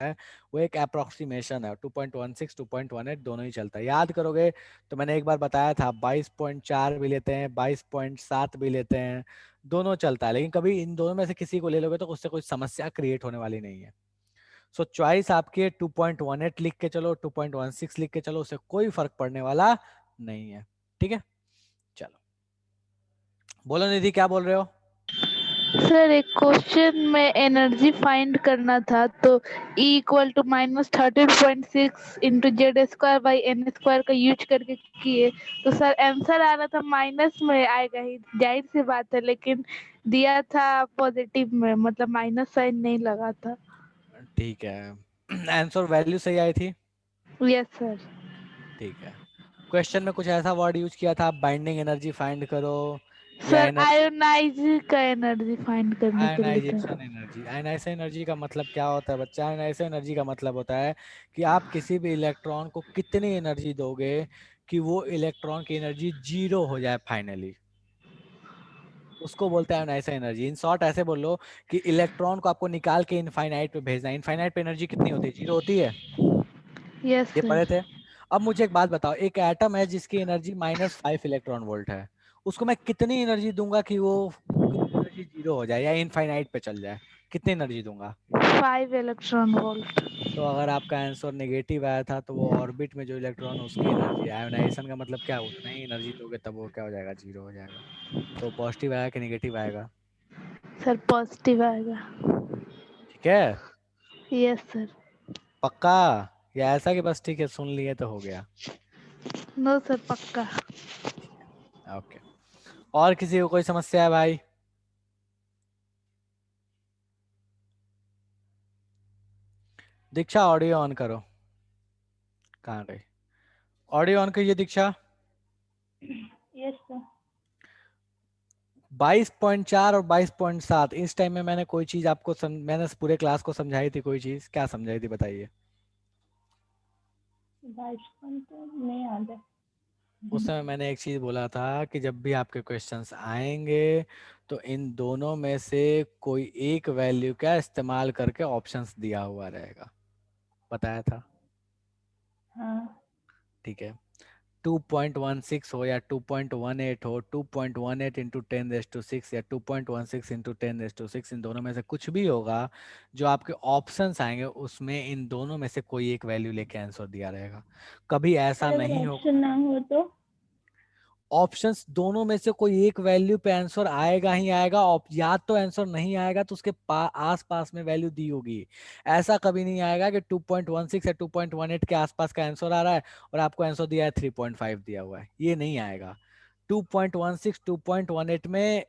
है वो एक अप्रोक्सीमेशन है। 2.16 2.18 दोनों ही चलता है। याद करोगे तो मैंने एक बार बताया था 22.4 भी लेते हैं, 22.7 भी लेते हैं, दोनों चलता है। लेकिन कभी इन दोनों में से किसी को ले लोगे तो उससे कोई समस्या क्रिएट होने वाली नहीं है। सो चॉइस आपकी है 2.18 लिख के चलो, 2.16 लिख के चलो, उससे कोई फर्क पड़ने वाला नहीं है। ठीक है, चलो बोलो निधि क्या बोल रहे हो। सर एक क्वेश्चन में एनर्जी फाइंड करना था, तो E equal to -13.6 into z square by n square का यूज करके किए, तो सर आंसर आ रहा था माइनस में आएगा ही, जाहिर सी बात है, लेकिन दिया था पॉजिटिव में, मतलब माइनस साइन नहीं लगा था। ठीक है आंसर वैल्यू सही आई थी। Yes sir. ठीक है, क्वेश्चन में कुछ ऐसा वर्ड यूज किया था बाइंडिंग एनर्जी फाइंड करो या सर एनर्जी, आयोनाइज का एनर्जी फाइंड करने के लिए था। Ionization energy. आयनाइजेशन एनर्जी का मतलब क्या होता है बच्चा? आयनाइजेशन एनर्जी का मतलब होता है कि आप किसी भी इलेक्ट्रॉन को कितनी एनर्जी दोगे कि वो इलेक्ट्रॉन की एनर्जी जीरो हो जाए फाइनली, उसको बोलते हैं आयनाइजेशन एनर्जी। इन शॉर्ट ऐसे बोलो कि इलेक्ट्रॉन को आपको निकाल के इनफाइनाइट पे भेजना है। इनफाइनाइट पे एनर्जी कितनी होती है? जीरो होती है। यस ये सर। पढ़े थे। अब मुझे एक बात बताओ, एक एटम है जिसकी एनर्जी -5 इलेक्ट्रॉन वोल्ट है, उसको मैं कितनी एनर्जी दूंगा कि वो एनर्जी जीरो हो जाए या इनफाइनाइट पे चल जाए? कितनी एनर्जी दूंगा? 5 इलेक्ट्रॉन वोल्ट। तो अगर आपका आंसर नेगेटिव आया था तो वो ऑर्बिट में जो इलेक्ट्रॉन उसकी एनर्जी, आयोनाइजेशन का मतलब क्या, उतना ही एनर्जी दोगे तब वो क्या हो जाएगा? जीरो हो जाएगा। तो पॉजिटिव आएगा कि नेगेटिव आएगा? सर पॉजिटिव आएगा। ठीक है, यस सर। पक्का? या ऐसा कि बस ठीक है सुन लिए तो हो गया? नो सर पक्का। ठीक है, ओके। और किसी को कोई समस्या है भाई? दीक्षा ऑडियो ऑन करो। कहाँ गई? ऑडियो ऑन करिए दीक्षा। Yes sir. 22.4 और 22.7 इस टाइम में मैंने कोई चीज आपको मैंने पूरे क्लास को समझाई थी, कोई चीज क्या समझाई थी बताइए। 22 तो नहीं आता। उस समय मैंने एक चीज बोला था कि जब भी आपके क्वेश्चंस आएंगे तो इन दोनों में से कोई एक वैल्यू का इस्तेमाल करके ऑप्शंस दिया हुआ रहेगा, बताया था। हाँ। ठीक है, 2.16 हो या 2.18 हो, 2.18 इंटू 10⁻⁶ या 2.16 इंटू 10⁻⁶, इन दोनों में से कुछ भी होगा, जो आपके ऑप्शंस आएंगे उसमें इन दोनों में से कोई एक वैल्यू लेके आंसर दिया रहेगा। कभी ऐसा सर अगर नहीं होगा, ऑप्शन ना हो तो? ऑप्शंस दोनों में से कोई एक वैल्यू पे आंसर आएगा ही आएगा। या तो आंसर नहीं आएगा तो उसके आस पास में वैल्यू दी होगी। ऐसा कभी नहीं आएगा कि 2.16 या 2.18 के आसपास का आंसर आ रहा है और आपको आंसर दिया है 3.5 दिया हुआ है, ये नहीं आएगा। 2.16 2.18 में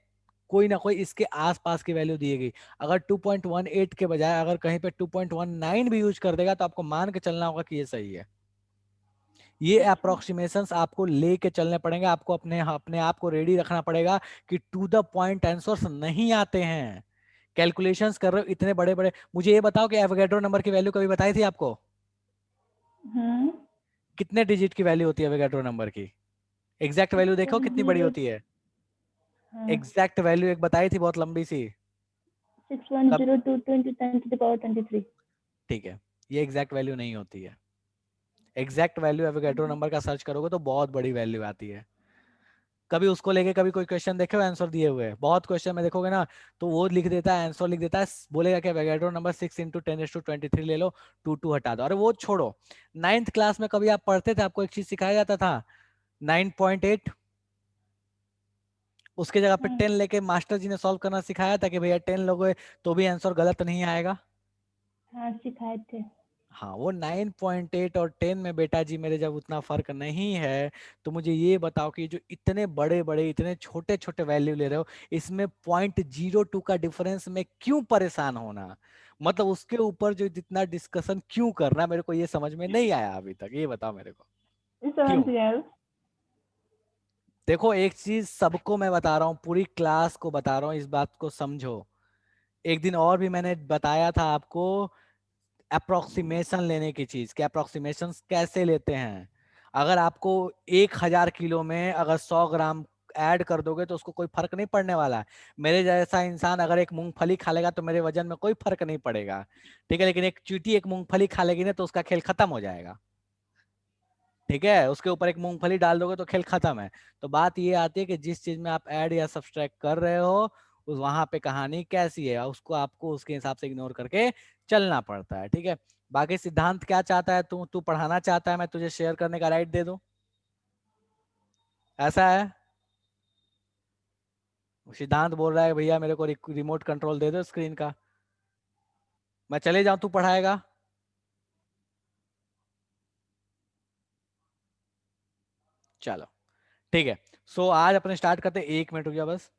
कोई ना कोई इसके आसपास की वैल्यू दिएगी। अगर 2.18 के बजाय अगर कहीं पे 2.19 भी यूज कर देगा तो आपको मान के चलना होगा कि ये सही है। ये अच्छा। अप्रोक्सीमेशंस आपको लेके चलने पड़ेंगे, आपको अपने अपने आप को रेडी रखना पड़ेगा कि टू द पॉइंट आंसर्स नहीं आते हैं। कैलकुलेशंस कर रहे हो इतने बड़े बड़े। मुझे ये बताओ कि एवोगैड्रो नंबर की वैल्यू कभी बताई थी आपको? हाँ। कितने डिजिट की वैल्यू होती है एवोगैड्रो नंबर की? एग्जैक्ट वैल्यू देखो कितनी बड़ी 610। होती है। हाँ। एग्जैक्ट वैल्यू एक बताई थी बहुत लंबी सी। 61022 into 10⁻23। ठीक है, ये एग्जैक्ट वैल्यू नहीं होती है। एग्जैक्ट वैल्यू एवोगैड्रो नंबर का सर्च करोगे तो बहुत बड़ी वैल्यू आती है। कभी उसको लेके कभी कोई क्वेश्चन देखे हो आंसर दिए हुए? बहुत क्वेश्चन में देखोगे ना तो वो लिख देता है, आंसर लिख देता है, बोलेगा कि एवोगैड्रो नंबर 6 इंटू 10⁻23 ले लो, 2 हटा दो। अरे वो छोड़ो, 9th क्लास में कभी आप पढ़ते थे, आपको एक चीज सिखाया जाता था 9.8, उसके जगह पे हाँ। 10 लेके मास्टर जी ने सॉल्व करना सिखाया था कि भैया 10 लोगे तो भी आंसर गलत नहीं आएगा। हाँ सिखाए थे। हाँ, वो 9.8 और 10 में बेटा जी मेरे जब उतना फर्क नहीं है तो मुझे ये बताओ कि जो इतने बड़े बड़े इतने छोटे छोटे वैल्यू ले रहे हो, इसमें 0.02 का डिफरेंस में क्यों परेशान होना? मतलब उसके ऊपर जो जितना डिस्कशन क्यों करना, मेरे को ये समझ में नहीं आया अभी तक। ये बताओ मेरे को समझ क्यों? गया। देखो एक चीज सबको मैं बता रहा हूँ, पूरी क्लास को बता रहा हूँ, इस बात को समझो। एक दिन और भी मैंने बताया था आपको अप्रोक्सीमेशन लेने की चीज, कि अप्रोक्सीमेशन कैसे लेते हैं। अगर आपको 1000 किलो में अगर 100 ग्राम ऐड कर दोगे तो उसको कोई फर्क नहीं पड़ने वाला है। मेरे जैसा इंसान अगर एक मूंगफली खा लेगा तो मेरे वजन में कोई फर्क नहीं पड़ेगा, ठीक है, लेकिन एक चींटी एक मूंगफली खा लेगी ना तो उसका खेल खत्म हो जाएगा, ठीक है, उसके ऊपर एक मूंगफली डाल दोगे तो खेल खत्म है। तो बात ये आती है कि जिस चीज में आप ऐड या सब्सट्रैक्ट कर रहे हो उस वहां पे कहानी कैसी है उसको आपको उसके हिसाब से इग्नोर करके चलना पड़ता है, ठीक है। बाकी सिद्धांत क्या चाहता है, तू तू पढ़ाना चाहता है मैं तुझे शेयर करने का राइट दे दूं, ऐसा है? सिद्धांत बोल रहा है भैया मेरे को रिमोट कंट्रोल दे दो स्क्रीन का, मैं चले जाऊं तू पढ़ाएगा? चलो ठीक है। सो आज अपने स्टार्ट करते हैं, 1 मिनट रुक जा बस।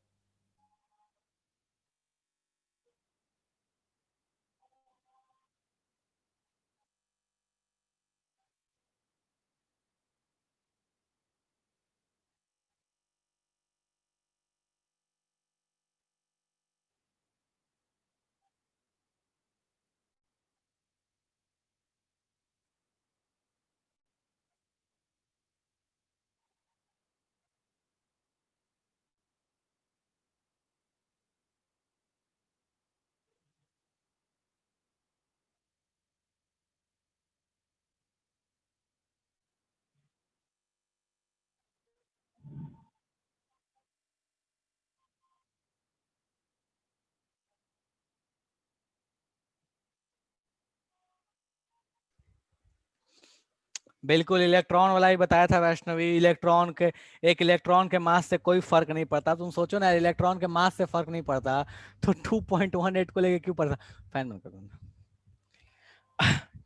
बिल्कुल इलेक्ट्रॉन वाला ही बताया था वैष्णवी, इलेक्ट्रॉन के, एक इलेक्ट्रॉन के मास से कोई फर्क नहीं पड़ता। तुम सोचो ना, इलेक्ट्रॉन के मास से फर्क नहीं पड़ता तो 2.18 को लेके क्यों पड़ता। फैन बंद कर दो।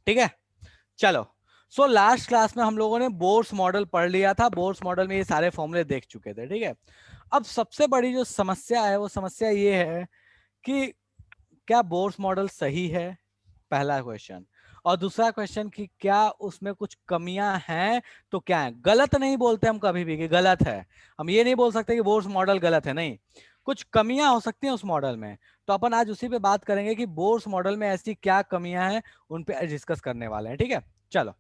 ठीक है, चलो। सो लास्ट क्लास में हम लोगों ने बोर्स मॉडल पढ़ लिया था, बोर्स मॉडल में ये सारे फॉर्मूले देख चुके थे, ठीक है। अब सबसे बड़ी जो समस्या है वो समस्या ये है कि क्या बोर्स मॉडल सही है, पहला क्वेश्चन। और दूसरा क्वेश्चन कि क्या उसमें कुछ कमियां हैं तो क्या है। गलत नहीं बोलते हम कभी भी कि गलत है, हम ये नहीं बोल सकते कि बोर्स मॉडल गलत है, नहीं, कुछ कमियां हो सकती हैं उस मॉडल में। तो अपन आज उसी पे बात करेंगे कि बोर्स मॉडल में ऐसी क्या कमियां हैं, उन पे डिस्कस करने वाले हैं, ठीक है। चलो,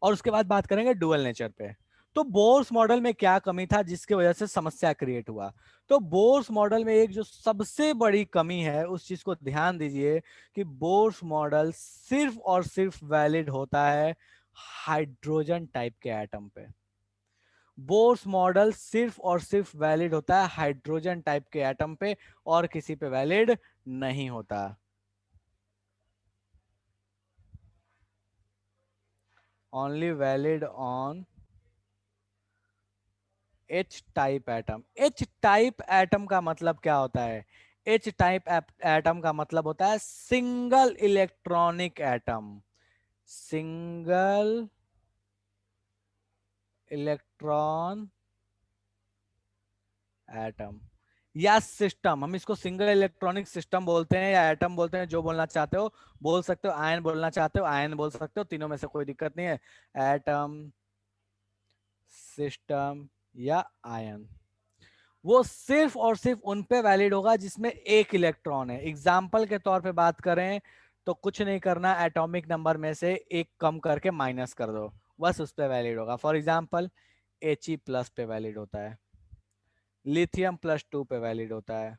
और उसके बाद बात करेंगे डुअल नेचर पे। तो बोर्स मॉडल में क्या कमी था जिसकी वजह से समस्या क्रिएट हुआ। तो बोर्स मॉडल में एक जो सबसे बड़ी कमी है उस चीज को ध्यान दीजिए कि बोर्स मॉडल सिर्फ और सिर्फ वैलिड होता है हाइड्रोजन टाइप के एटम पे। बोर्स मॉडल सिर्फ और सिर्फ वैलिड होता है हाइड्रोजन टाइप के एटम पे, और किसी पे वैलिड नहीं होता। Only valid on H type atom. H type atom का मतलब क्या होता है? एच टाइप एटम का मतलब होता है single electronic atom, single electron atom या सिस्टम। हम इसको सिंगल इलेक्ट्रॉनिक सिस्टम बोलते हैं या एटम बोलते हैं, जो बोलना चाहते हो बोल सकते हो। आयन बोलना चाहते हो आयन बोल सकते हो, तीनों में से कोई दिक्कत नहीं है, एटम, सिस्टम या आयन। वो सिर्फ और सिर्फ उन पे वैलिड होगा जिसमें एक इलेक्ट्रॉन है। एग्जाम्पल के तौर पे बात करें तो कुछ नहीं करना, एटॉमिक नंबर में से एक कम करके माइनस कर दो, बस उस पे वैलिड होगा। फॉर एग्जाम्पल He प्लस पे वैलिड होता है, लिथियम +2 पे वैलिड होता है,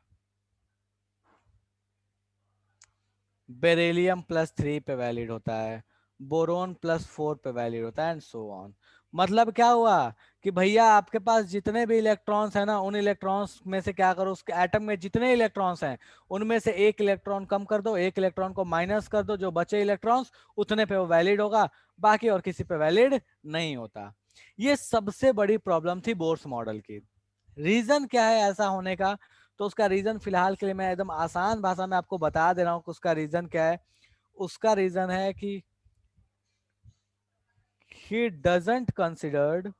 बेरिलियम +3 पे वैलिड होता है, बोरोन +4 पे वैलिड होता है, एंड सो ऑन। मतलब क्या हुआ कि भैया आपके पास जितने भी इलेक्ट्रॉन्स हैं ना, उन इलेक्ट्रॉन्स में से क्या करो, उसके एटम में जितने इलेक्ट्रॉन्स हैं उनमें से एक इलेक्ट्रॉन कम कर दो, एक इलेक्ट्रॉन को माइनस कर दो, जो बचे इलेक्ट्रॉन्स उतने पे वो वैलिड होगा, बाकी और किसी पे वैलिड नहीं होता। ये सबसे बड़ी प्रॉब्लम थी बोर्स मॉडल की। रीजन क्या है ऐसा होने का? तो उसका रीजन फिलहाल के लिए मैं एकदम आसान भाषा में आपको बता दे रहा हूं कि उसका रीजन क्या है। उसका रीजन है कि he doesn't considered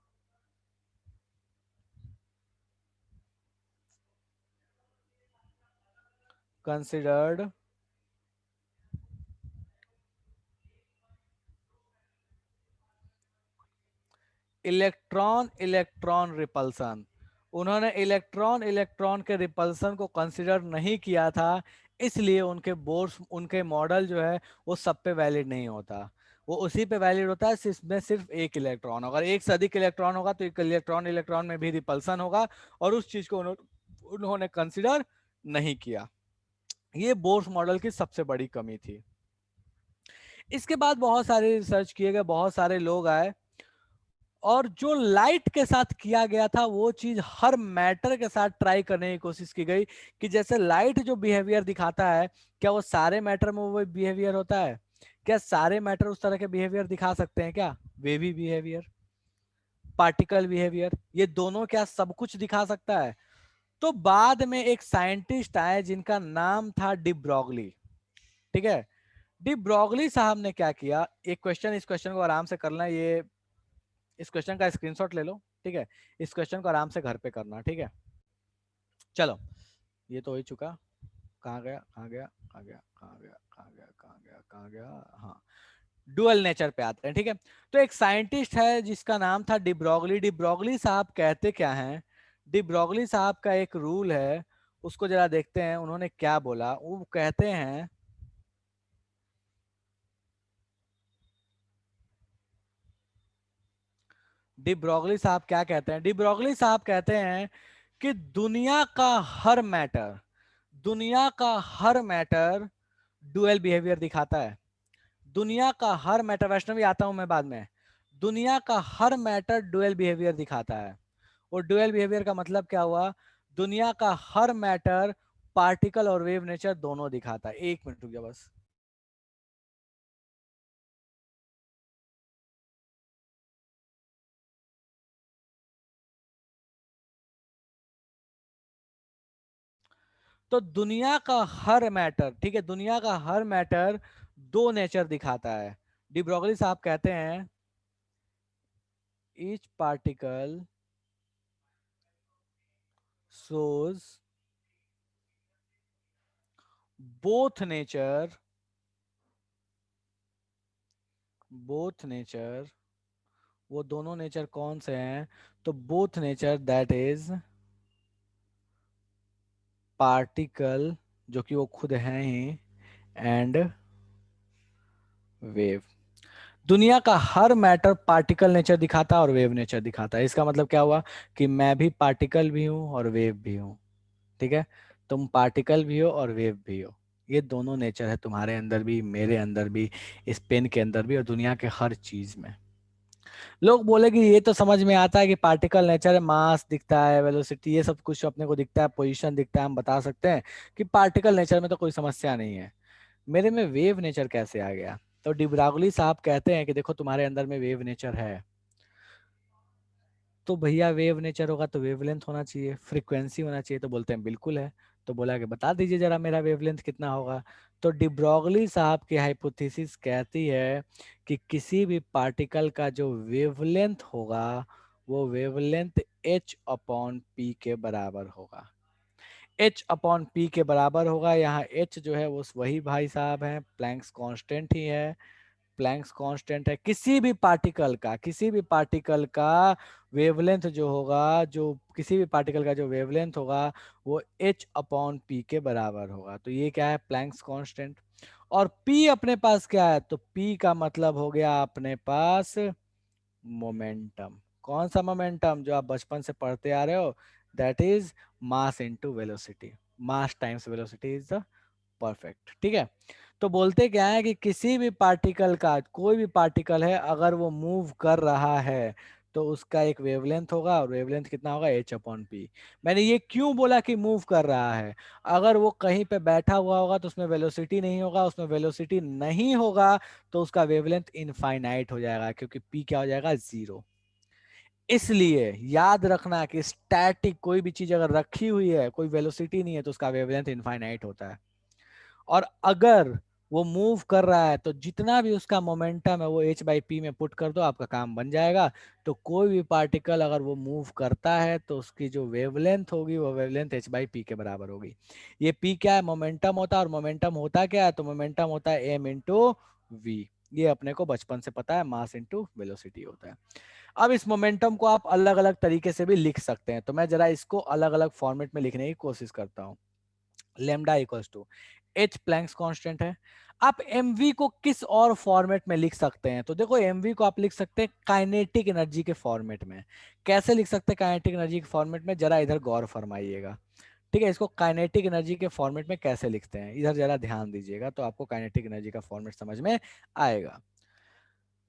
electron electron repulsion. उन्होंने इलेक्ट्रॉन इलेक्ट्रॉन के रिपल्सन को कंसिडर नहीं किया था, इसलिए उनके बोर्स, उनके मॉडल जो है वो सब पे वैलिड नहीं होता। वो उसी पे वैलिड होता है जिसमें सिर्फ एक इलेक्ट्रॉन होगा। अगर एक से अधिक इलेक्ट्रॉन होगा तो एक इलेक्ट्रॉन इलेक्ट्रॉन में भी रिपल्सन होगा, और उस चीज को उन्होंने कंसिडर नहीं किया। ये बोर्स मॉडल की सबसे बड़ी कमी थी। इसके बाद बहुत सारे रिसर्च किए गए, बहुत सारे लोग आए, और जो लाइट के साथ किया गया था वो चीज हर मैटर के साथ ट्राई करने की कोशिश की गई, कि जैसे लाइट जो बिहेवियर दिखाता है, क्या वो सारे मैटर में वो बिहेवियर होता है? क्या सारे मैटर उस तरह के बिहेवियर दिखा सकते हैं? क्या वेवी बिहेवियर, पार्टिकल बिहेवियर, ये दोनों क्या सब कुछ दिखा सकता है? तो बाद में एक साइंटिस्ट आए जिनका नाम था डी ब्रॉगली। ठीक है, डी ब्रॉगली साहब ने क्या किया, एक क्वेश्चन, इस क्वेश्चन को आराम से करना, ये इस क्वेश्चन का स्क्रीनशॉट ले लो। ठीक है, इस क्वेश्चन को आराम से घर पे करना। ठीक है, चलो, ये तो हो ही चुका। कहाँ गया, कहाँ गया, कहाँ गया, कहाँ गया, कहाँ गया, कहाँ गया, कहाँ गया, हाँ, डुअल नेचर पे आते हैं। ठीक है, तो एक साइंटिस्ट है जिसका नाम था डी ब्रॉगली। डी ब्रॉगली साहब कहते क्या हैं, डी ब्रॉगली साहब का एक रूल है, उसको जरा देखते हैं उन्होंने क्या बोला। वो कहते हैं, डी ब्रॉगली साहब क्या कहते हैं, डी ब्रॉगली साहब कहते हैं कि दुनिया का हर मैटर, दुनिया का हर मैटर डुअल बिहेवियर दिखाता है। दुनिया का हर मैटर, वैष्णवी आता हूं मैं बाद में, दुनिया का हर मैटर डुअल बिहेवियर दिखाता है। और डुअल बिहेवियर का मतलब क्या हुआ, दुनिया का हर मैटर पार्टिकल और वेव नेचर दोनों दिखाता है। एक मिनट रुक जा बस। तो दुनिया का हर मैटर, ठीक है, दुनिया का हर मैटर दो नेचर दिखाता है। डी ब्रोगली साहब कहते हैं, each particle shows both nature, both nature, वो दोनों नेचर कौन से हैं? तो both nature, that is particle, जो कि वो खुद हैं ही, एंड वेव। दुनिया का हर मैटर पार्टिकल नेचर दिखाता है और वेव नेचर दिखाता है। इसका मतलब क्या हुआ, कि मैं भी पार्टिकल भी हूं और वेव भी हूं। ठीक है, तुम पार्टिकल भी हो और वेव भी हो। ये दोनों नेचर है तुम्हारे अंदर भी, मेरे अंदर भी, इस पेन के अंदर भी, और दुनिया के हर चीज में। लोग बोले कि ये तो समझ में आता है कि पार्टिकल नेचर है, मास दिखता है, वेलोसिटी, ये सब कुछ अपने को दिखता है, पोजीशन दिखता है, हम बता सकते हैं कि पार्टिकल नेचर में तो कोई समस्या नहीं है। मेरे में वेव नेचर कैसे आ गया? तो डिब्रागुली साहब कहते हैं कि देखो तुम्हारे अंदर में वेव नेचर है। तो भैया वेव नेचर होगा तो वेवलेंथ होना चाहिए, फ्रीक्वेंसी होना चाहिए। तो बोलते हैं बिल्कुल है। तो बोला कि बता दीजिए जरा मेरा वेवलेंथ कितना होगा। तो डिब्रॉगली साहब की हाइपोथेसिस कहती है कि किसी भी पार्टिकल का जो वेवलेंथ होगा वो वेवलेंथ h अपॉन पी के बराबर होगा। h अपॉन पी के बराबर होगा। यहाँ h जो है वो वही भाई साहब हैं, प्लैंक्स कांस्टेंट ही है। प्लैंक्स कांस्टेंट है, किसी भी पार्टिकल का, किसी भी पार्टिकल का वेवलेंथ जो होगा, जो किसी भी पार्टिकल का जो वेवलेंथ होगा वो h अपॉन पी के बराबर होगा। तो ये क्या है, प्लैंक्स कांस्टेंट। और p अपने पास क्या है, तो p का मतलब हो गया अपने पास मोमेंटम। कौन सा मोमेंटम? जो आप बचपन से पढ़ते आ रहे हो, that is mass into velocity. Mass times velocity is the perfect. ठीक है, तो बोलते क्या है कि किसी भी पार्टिकल का, कोई भी पार्टिकल है अगर वो मूव कर रहा है तो उसका एक वेवलेंथ होगा, और वेवलेंथ कितना होगा, h अपॉन पी। मैंने ये क्यों बोला कि मूव कर रहा है? अगर वो कहीं पे बैठा हुआ होगा तो उसमें वेलोसिटी नहीं होगा, उसमें वेलोसिटी नहीं होगा तो उसका वेवलेंथ इनफाइनाइट हो जाएगा, क्योंकि p क्या हो जाएगा, जीरो। इसलिए याद रखना कि स्टैटिक कोई भी चीज अगर रखी हुई है, कोई वेलोसिटी नहीं है, तो उसका वेवलेंथ इनफाइनाइट होता है। और अगर वो मूव कर रहा है तो जितना भी उसका मोमेंटम है वो h बाई पी में पुट कर दो, आपका काम बन जाएगा। तो कोई भी पार्टिकल अगर वो मूव करता है तो उसकी जो वेवलेंथ होगी वो वेवलेंथ h बाई पी के बराबर होगी। ये p क्या है, मोमेंटम होता है। और मोमेंटम होता क्या है, तो मोमेंटम होता है m इंटू वी। ये अपने को बचपन से पता है, मास इंटू वेलोसिटी होता है। अब इस मोमेंटम को आप अलग अलग तरीके से भी लिख सकते हैं, तो मैं जरा इसको अलग अलग फॉर्मेट में लिखने की कोशिश करता हूँ। Lambda equals to h Planck's constant है। आप mv को किस और फॉर्मेट में लिख सकते हैं? तो देखो mv को आप लिख सकते हैं काइनेटिक एनर्जी के फॉर्मेट में। कैसे लिख सकते हैं काइनेटिक एनर्जी के फॉर्मेट में, जरा इधर गौर फरमाइएगा। ठीक है, इसको काइनेटिक एनर्जी के फॉर्मेट में कैसे लिखते हैं, इधर जरा ध्यान दीजिएगा, तो आपको काइनेटिक एनर्जी का फॉर्मेट समझ में आएगा।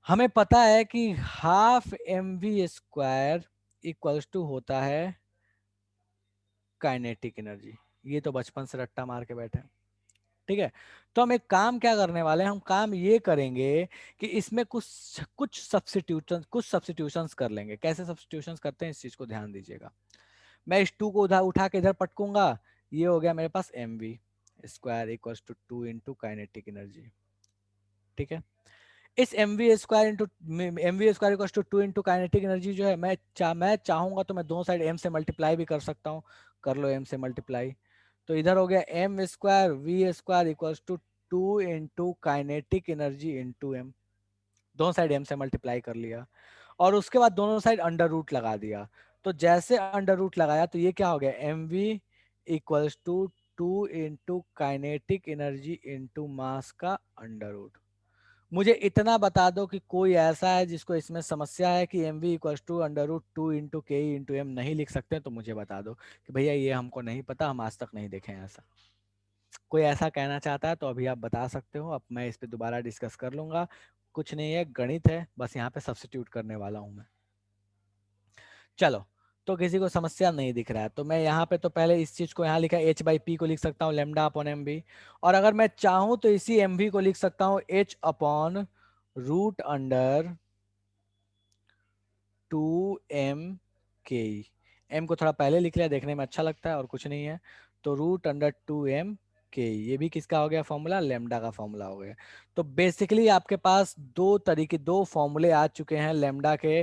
हमें पता है कि हाफ mv² इक्वल्स टू होता है काइनेटिक एनर्जी। ये तो बचपन से रट्टा मार के बैठे हैं। ठीक है, तो हम एक काम क्या करने वाले हैं, हम काम ये करेंगे कि इसमें कुछ कुछ सब्स्टिट्यूशंस कर लेंगे। कैसे सब्स्टिट्यूशंस करते हैं, इस चीज को ध्यान दीजिएगा। मैं इस 2 को उधर उठा के इधर पटकूंगा, ये हो गया मेरे पास mv² equals to 2 into kinetic energy. ठीक है, इस mv² into mv² equals to 2 into kinetic energy जो है, मैं चाहूंगा तो मैं दोनों साइड m से मल्टीप्लाई भी कर सकता हूँ। कर लो m से मल्टीप्लाई, तो इधर हो गया m² equals to 2 into kinetic energy into m। दोनों साइड m से मल्टीप्लाई कर लिया, और उसके बाद दोनों साइड अंडर रूट लगा दिया। तो जैसे अंडर रूट लगाया तो ये क्या हो गया, mv equals to 2 into kinetic energy into mass का अंडर रूट। मुझे इतना बता दो कि कोई ऐसा है जिसको इसमें समस्या है कि mv equals to under root 2 into K into M नहीं लिख सकते, तो मुझे बता दो कि भैया ये हमको नहीं पता, हम आज तक नहीं देखे हैं ऐसा। कोई ऐसा कहना चाहता है तो अभी आप बता सकते हो, अब मैं इस पे दोबारा डिस्कस कर लूंगा। कुछ नहीं है, गणित है, बस यहाँ पे सब्स्टिट्यूट करने वाला हूँ मैं। चलो, तो किसी को समस्या नहीं दिख रहा है, तो मैं यहाँ पे तो पहले इस चीज को यहाँ लिखा h/p को लिख सकता हूँ लेमडा अपॉन mv, और अगर मैं चाहूँ तो इसी mv को लिख सकता हूँ h upon root under 2m m को थोड़ा पहले लिख लिया, देखने में अच्छा लगता है और कुछ नहीं है। तो रूट अंडर 2m, ये भी किसका हो गया फॉर्मूला, लेमडा का फॉर्मूला हो गया। तो बेसिकली आपके पास दो फॉर्मूले आ चुके हैं लेमडा के।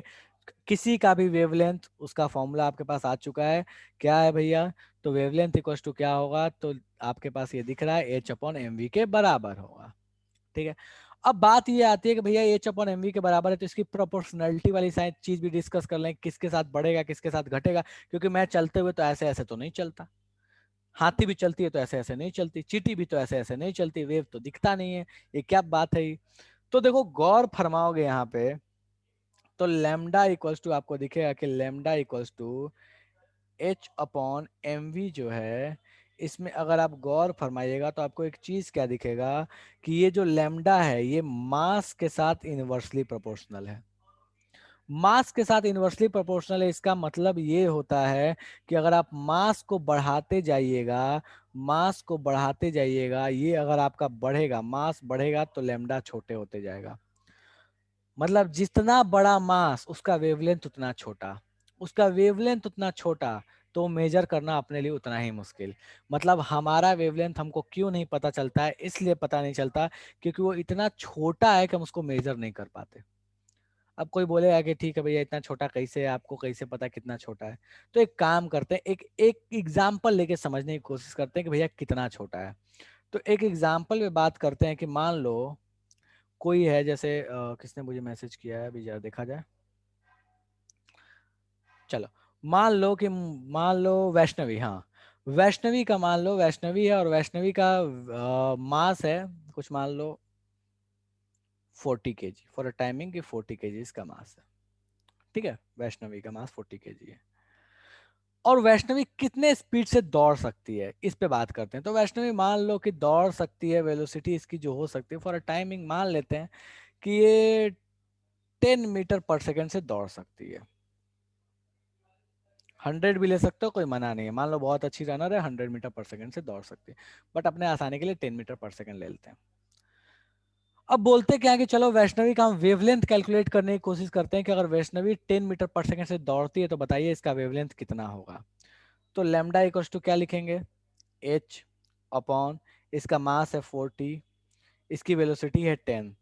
किसी का भी वेवलेंथ, उसका फॉर्मूला आपके पास आ चुका है। क्या है भैया, तो वेवलेंथ इक्वल टू क्या होगा, तो आपके पास ये दिख रहा है h अपॉन mv के बराबर होगा। ठीक है, अब बात ये आती है कि भैया एच अपॉन एमवी के बराबर है, तो इसकी प्रोपोर्शनलिटी वाली शायद चीज भी डिस्कस कर लें, किसके साथ बढ़ेगा किसके साथ घटेगा। क्योंकि मैं चलते हुए तो ऐसे ऐसे तो नहीं चलता, हाथी भी चलती है तो ऐसे ऐसे नहीं चलती, चींटी भी तो ऐसे ऐसे नहीं चलती, वेव तो दिखता नहीं है, ये क्या बात है ये? तो देखो गौर फरमाओगे यहाँ पे, तो लेमडा इक्वल्स टू आपको दिखेगा कि lambda equals to H upon M V जो है, इसमें अगर आप गौर फरमाइएगा तो आपको एक चीज क्या दिखेगा कि ये जो लेमडा है ये मास के साथ इनवर्सली प्रोपोर्शनल है। मास के साथ इनवर्सली प्रोपोर्शनल है, इसका मतलब ये होता है कि अगर आप मास को बढ़ाते जाइएगा, मास को बढ़ाते जाइएगा, ये अगर आपका बढ़ेगा, मास बढ़ेगा तो लेमडा छोटे होते जाएगा। मतलब जितना बड़ा मास उसका वेवलेंथ उतना छोटा, उसका वेवलेंथ उतना छोटा, तो मेजर करना अपने लिए उतना ही मुश्किल। मतलब हमारा वेवलेंथ हमको क्यों नहीं पता चलता है, इसलिए पता नहीं चलता क्योंकि वो इतना छोटा है कि हम उसको मेजर नहीं कर पाते। अब कोई बोलेगा कि ठीक है भैया इतना छोटा कैसे है, आपको कैसे पता कितना छोटा है? तो एक काम करते हैं, एक एक एग्जाम्पल लेके समझने की कोशिश करते हैं कि भैया कितना छोटा है। तो एक एग्जाम्पल में बात करते हैं कि मान लो कोई है, जैसे किसने मुझे मैसेज किया है, अभी जरा देखा जाए। चलो, मान लो वैष्णवी, हाँ वैष्णवी का मान लो, वैष्णवी है और वैष्णवी का मास है कुछ मान लो 40 kg, फॉर अ टाइमिंग की 40 kg इसका मास है। ठीक है, वैष्णवी का मास 40 kg है, और वैष्णवी कितने स्पीड से दौड़ सकती है इस पे बात करते हैं। तो वैष्णवी मान लो कि दौड़ सकती है, वेलोसिटी इसकी जो हो सकती है फॉर अ टाइमिंग मान लेते हैं कि ये 10 मीटर पर सेकेंड से दौड़ सकती है। 100 भी ले सकते हो, कोई मना नहीं है, मान लो बहुत अच्छी रनर है, 100 मीटर पर सेकेंड से दौड़ सकती है, बट अपने आसानी के लिए 10 मीटर पर सेकेंड ले लेते हैं। अब बोलते क्या है कि चलो वैष्णवी का हम वेवलेंथ कैलकुलेट करने की कोशिश करते हैं कि अगर वैष्णवी 10 मीटर पर सेकेंड से दौड़ती है तो बताइए इसका वेवलेंथ कितना होगा। तो लेमडा इक्वल्स टू क्या लिखेंगे, एच अपॉन, इसका मास है 40, इसकी वेलोसिटी है 10,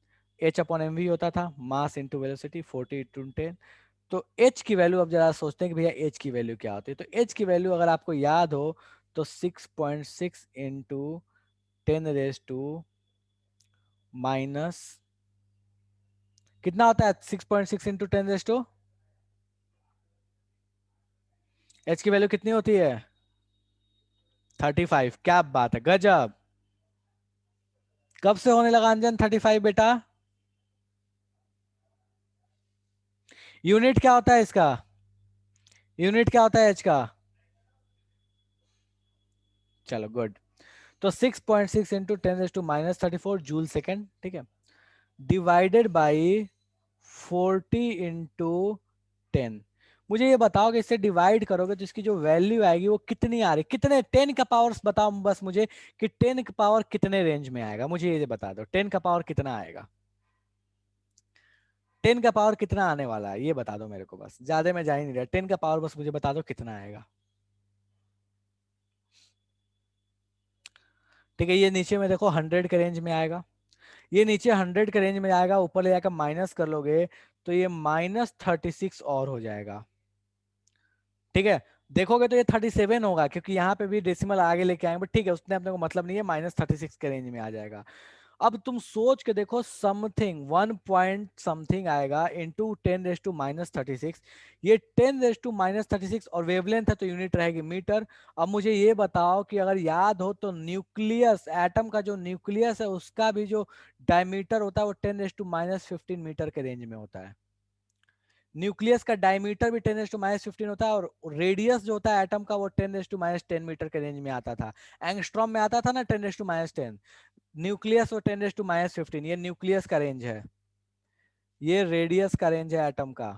एच अपॉन एम वी होता था, मास इंटू वेलोसिटी, 40 इंटू 10। तो एच की वैल्यू, अब जरा सोचते हैं कि भैया एच की वैल्यू क्या होती है। तो एच की वैल्यू अगर आपको याद हो तो 6.6 इंटू 10⁻⁻, कितना होता है 6.6 इंटू 10⁻, एच की वैल्यू कितनी होती है 35। क्या बात है, गजब, कब से होने लगा अंजन 35 बेटा? यूनिट क्या होता है इसका? यूनिट क्या होता है एच का? चलो गुड। तो 6.6 इंटू 10⁻⁻34 जूल सेकेंड, ठीक है, डिवाइडेड बाई 40 इंटू 10। मुझे ये बताओ कि इससे डिवाइड करोगे तो इसकी जो वैल्यू आएगी वो कितनी आ रही, कितने 10 का पावर बताओ बस मुझे, कि 10 का पावर कितने रेंज में आएगा, मुझे ये बता दो 10 का पावर कितना आएगा, 10 का पावर कितना आने वाला है ये बता दो मेरे को, बस ज्यादा मैं जा ही नहीं रहा, 10 का पावर बस मुझे बता दो कितना आएगा। ठीक है, ये नीचे में देखो 100 के रेंज में आएगा, ये नीचे 100 के रेंज में आएगा, ऊपर ले जाकर माइनस कर लोगे तो ये -36 और हो जाएगा। ठीक है, देखोगे तो ये 37 होगा क्योंकि यहाँ पे भी डेसिमल आगे लेके आएंगे, बट ठीक है उसने अपने को मतलब नहीं है, -36 के रेंज में आ जाएगा। अब तुम सोच के देखो, समथिंग 1 पॉइंट समथिंग आएगा इंटू 10⁻⁻36, ये 10⁻⁻36 और वेवलेंथ है तो यूनिट रहेगी मीटर। अब मुझे ये बताओ कि अगर याद हो तो न्यूक्लियस, एटम का जो न्यूक्लियस है उसका भी जो डायमीटर होता है वो 10⁻15 मीटर के रेंज में होता है। न्यूक्लियस का डायमीटर भी 10⁻15 होता है, और रेडियस जो होता है एटम का वो 10⁻10 मीटर के रेंज में आता था, एंगस्ट्रॉम में आता था ना 10⁻10, न्यूक्लियस वो 10⁻15, ये न्यूक्लियस का रेंज है, ये रेडियस का रेंज है एटम का।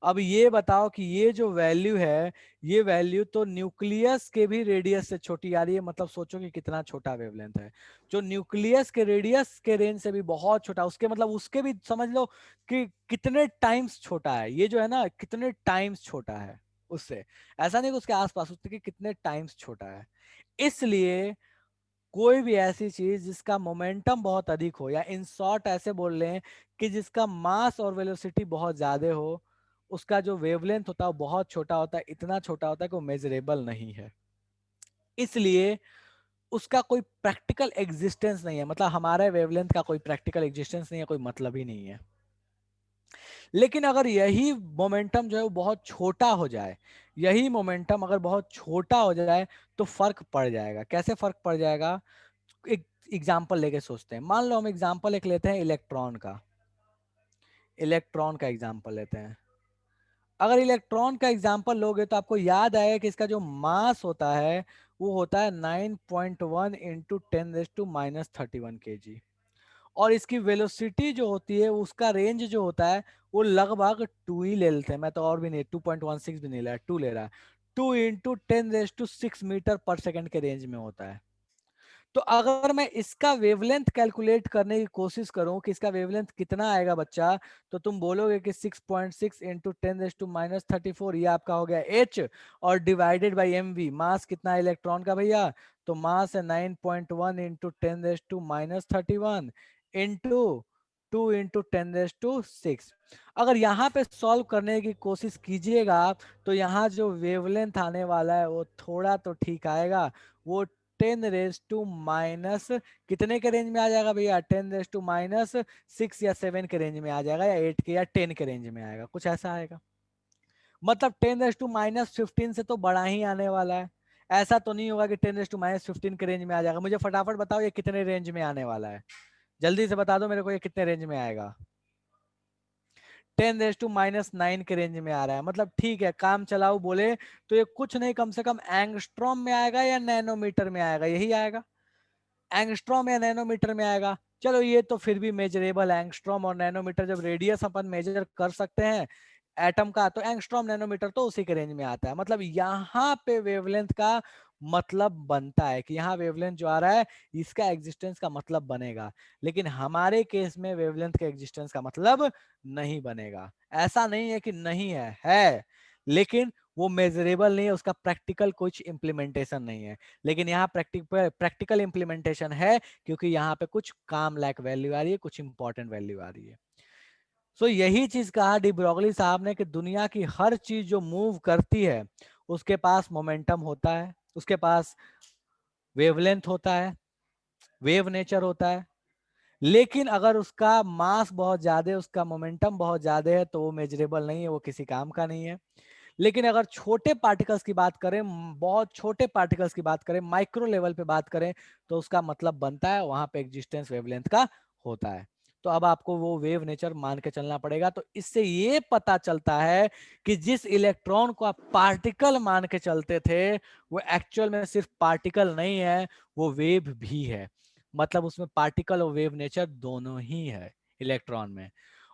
अब ये बताओ कि ये जो वैल्यू है, ये वैल्यू तो न्यूक्लियस के भी रेडियस से छोटी आ रही है, मतलब सोचो कि कितना छोटा वेवलेंथ है, जो न्यूक्लियस के रेडियस के रेंज से भी बहुत छोटा, उसके मतलब उसके भी समझ लो कि कितने टाइम्स छोटा है, ये जो है ना कितने टाइम्स छोटा है उससे, ऐसा नहीं कि उसके आसपास, उसके कितने टाइम्स छोटा है। इसलिए कोई भी ऐसी चीज जिसका मोमेंटम बहुत अधिक हो, या इन शॉर्ट ऐसे बोल लें कि जिसका मास और वेलोसिटी बहुत ज्यादा हो, उसका जो वेवलेंथ होता है वो बहुत छोटा होता है, इतना छोटा होता है कि वो मेजरेबल नहीं है, इसलिए उसका कोई प्रैक्टिकल एग्जिस्टेंस नहीं है, मतलब हमारे वेवलेंथ का कोई प्रैक्टिकल एग्जिस्टेंस नहीं है, कोई मतलब ही नहीं है। लेकिन अगर यही मोमेंटम जो है वो बहुत छोटा हो जाए, यही मोमेंटम अगर बहुत छोटा हो जाए तो फर्क पड़ जाएगा। कैसे फर्क पड़ जाएगा? एक एग्जाम्पल लेके सोचते हैं, मान लो हम एग्जाम्पल एक लेते हैं इलेक्ट्रॉन का, इलेक्ट्रॉन का एग्जाम्पल लेते हैं। अगर इलेक्ट्रॉन का एग्जाम्पल लोगे तो आपको याद आएगा कि इसका जो मास होता है वो होता है 9.1 इंटू 10⁻31 kg, और इसकी वेलोसिटी जो होती है उसका रेंज जो होता है वो लगभग 2 ही ले लेते हैं, मैं तो और भी नहीं, 2.16 भी नहीं ले रहा, 2 ले रहा है, 2 इंटू 10⁻6 मीटर पर सेकंड के रेंज में होता है। तो अगर मैं इसका वेवलेंथ कैलकुलेट करने की कोशिश करूं कि इसका वेवलेंथ कितना आएगा बच्चा, तो तुम बोलोगे कि 6.6 इंटू 10⁻34, ये आपका हो गया एच, और डिवाइडेड बाई एम वी, मास कितना है इलेक्ट्रॉन का भैया, तो मास है 9.1 इंटू 10⁻31 इंटू 2 इंटू 10⁻6। अगर यहाँ पे सॉल्व करने की कोशिश कीजिएगा तो यहाँ जो वेवलेंथ आने वाला है वो थोड़ा तो ठीक आएगा, वो 10⁻⁻, कितने के रेंज में आ जाएगा भैया, 10⁻⁻6 या 7 के रेंज में आ जाएगा, या 8 के या 10 के रेंज में आएगा, कुछ ऐसा आएगा। मतलब 10⁻15 से तो बड़ा ही आने वाला है, ऐसा तो नहीं होगा कि 10⁻15 के रेंज में आ जाएगा। मुझे फटाफट बताओ ये कितने रेंज में आने वाला है, जल्दी से बता दो मेरे को, ये कितने रेंज में आएगा। 10⁻⁹ के रेंज में आ रहा है, मतलब ठीक है काम चलाओ बोले तो ये कुछ नहीं, कम से कम एंगस्ट्रॉम में आएगा या नैनोमीटर में आएगा, यही आएगा, एंगस्ट्रॉम या नैनोमीटर में आएगा। चलो ये तो फिर भी मेजरेबल है, एंगस्ट्रॉम और नैनोमीटर, जब रेडियस अपन मेजर कर सकते हैं एटम का तो एंगस्ट्रॉम नैनोमीटर तो उसी के रेंज में आता है। मतलब यहाँ पे वेवलेंथ का मतलब बनता है कि यहाँ वेवलेंथ जो आ रहा है इसका एग्जिस्टेंस का मतलब बनेगा, लेकिन हमारे केस में वेवलेंथ के एग्जिस्टेंस का मतलब नहीं बनेगा। ऐसा नहीं है कि नहीं है, लेकिन वो मेजरेबल नहीं है, उसका प्रैक्टिकल कुछ इंप्लीमेंटेशन नहीं है। लेकिन यहाँ प्रैक्टिकल इंप्लीमेंटेशन है, क्योंकि यहाँ पे कुछ काम लायक वैल्यू आ रही है, कुछ इंपॉर्टेंट वैल्यू आ रही है। सो यही चीज कहा डी ब्रोगली साहब ने कि दुनिया की हर चीज जो मूव करती है उसके पास मोमेंटम होता है, उसके पास वेवलेंथ होता है, वेव नेचर होता है, लेकिन अगर उसका मास बहुत ज्यादा है, उसका मोमेंटम बहुत ज्यादा है तो वो मेजरेबल नहीं है, वो किसी काम का नहीं है। लेकिन अगर छोटे पार्टिकल्स की बात करें, बहुत छोटे पार्टिकल्स की बात करें, माइक्रो लेवल पे बात करें, तो उसका मतलब बनता है वहां पे एग्जिस्टेंस वेवलेंथ का होता है। तो अब आपको वो वेव नेचर मान के चलना पड़ेगा। तो इससे ये पता चलता है कि जिस इलेक्ट्रॉन को आप पार्टिकल मान के चलते थे वो एक्चुअल में सिर्फ पार्टिकल नहीं है, वो वेव भी है। मतलब उसमें पार्टिकल और वेव नेचर दोनों ही है इलेक्ट्रॉन में।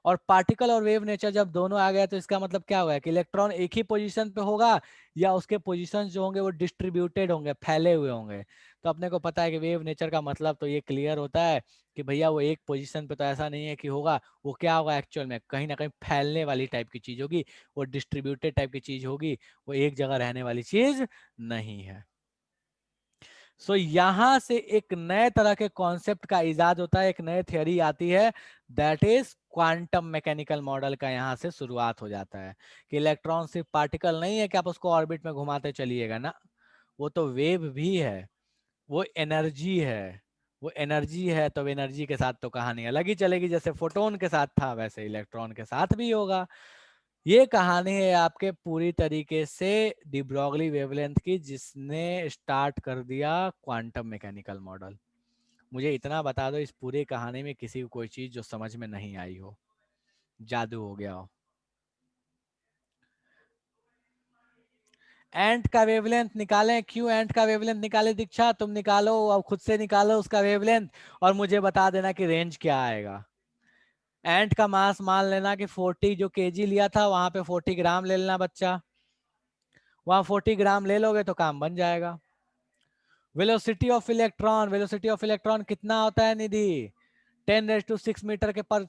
और पार्टिकल और वेव नेचर जब दोनों आ गया तो इसका मतलब क्या होगा कि इलेक्ट्रॉन एक ही पोजीशन पे होगा या उसके पोजीशंस जो होंगे वो डिस्ट्रीब्यूटेड होंगे, फैले हुए होंगे। तो अपने को पता है कि वेव नेचर का मतलब तो ये क्लियर होता है कि भैया वो एक पोजीशन पे तो ऐसा नहीं है कि होगा, वो क्या होगा एक्चुअल में कहीं ना कहीं फैलने वाली टाइप की चीज होगी, वो डिस्ट्रीब्यूटेड टाइप की चीज होगी, वो एक जगह रहने वाली चीज नहीं है। सो यहां से एक नए तरह के कॉन्सेप्ट का इजाद होता है, एक नई थियरी आती है, that is quantum mechanical model का यहां से शुरुआत हो जाता है कि इलेक्ट्रॉन सिर्फ पार्टिकल नहीं है कि आप उसको ऑर्बिट में घुमाते चलिएगा ना, वो तो वेव भी है, वो एनर्जी है। वो एनर्जी है तो एनर्जी के साथ तो कहानी अलग ही चलेगी, जैसे फोटोन के साथ था वैसे इलेक्ट्रॉन के साथ भी होगा। ये कहानी है आपके पूरी तरीके से डी ब्रॉगली वेवलेंथ की, जिसने स्टार्ट कर दिया क्वांटम मैकेनिकल मॉडल। मुझे इतना बता दो इस पूरी कहानी में किसी को कोई चीज जो समझ में नहीं आई हो, जादू हो गया हो। एंट का वेवलेंथ निकालें, क्यों एंट का वेवलेंथ निकाले दीक्षा, तुम निकालो अब खुद से निकालो उसका वेवलेंथ और मुझे बता देना कि रेंज क्या आएगा। एंट का मास मान लेना कि 40 जो केजी लिया था वहां पे 40 ग्राम ले लेना बच्चा, वहां 40 ग्राम ले लोगे तो काम बन जाएगा। Velocity of electron, velocity of electron कितना होता है निधि, 10⁶ मीटर के पर,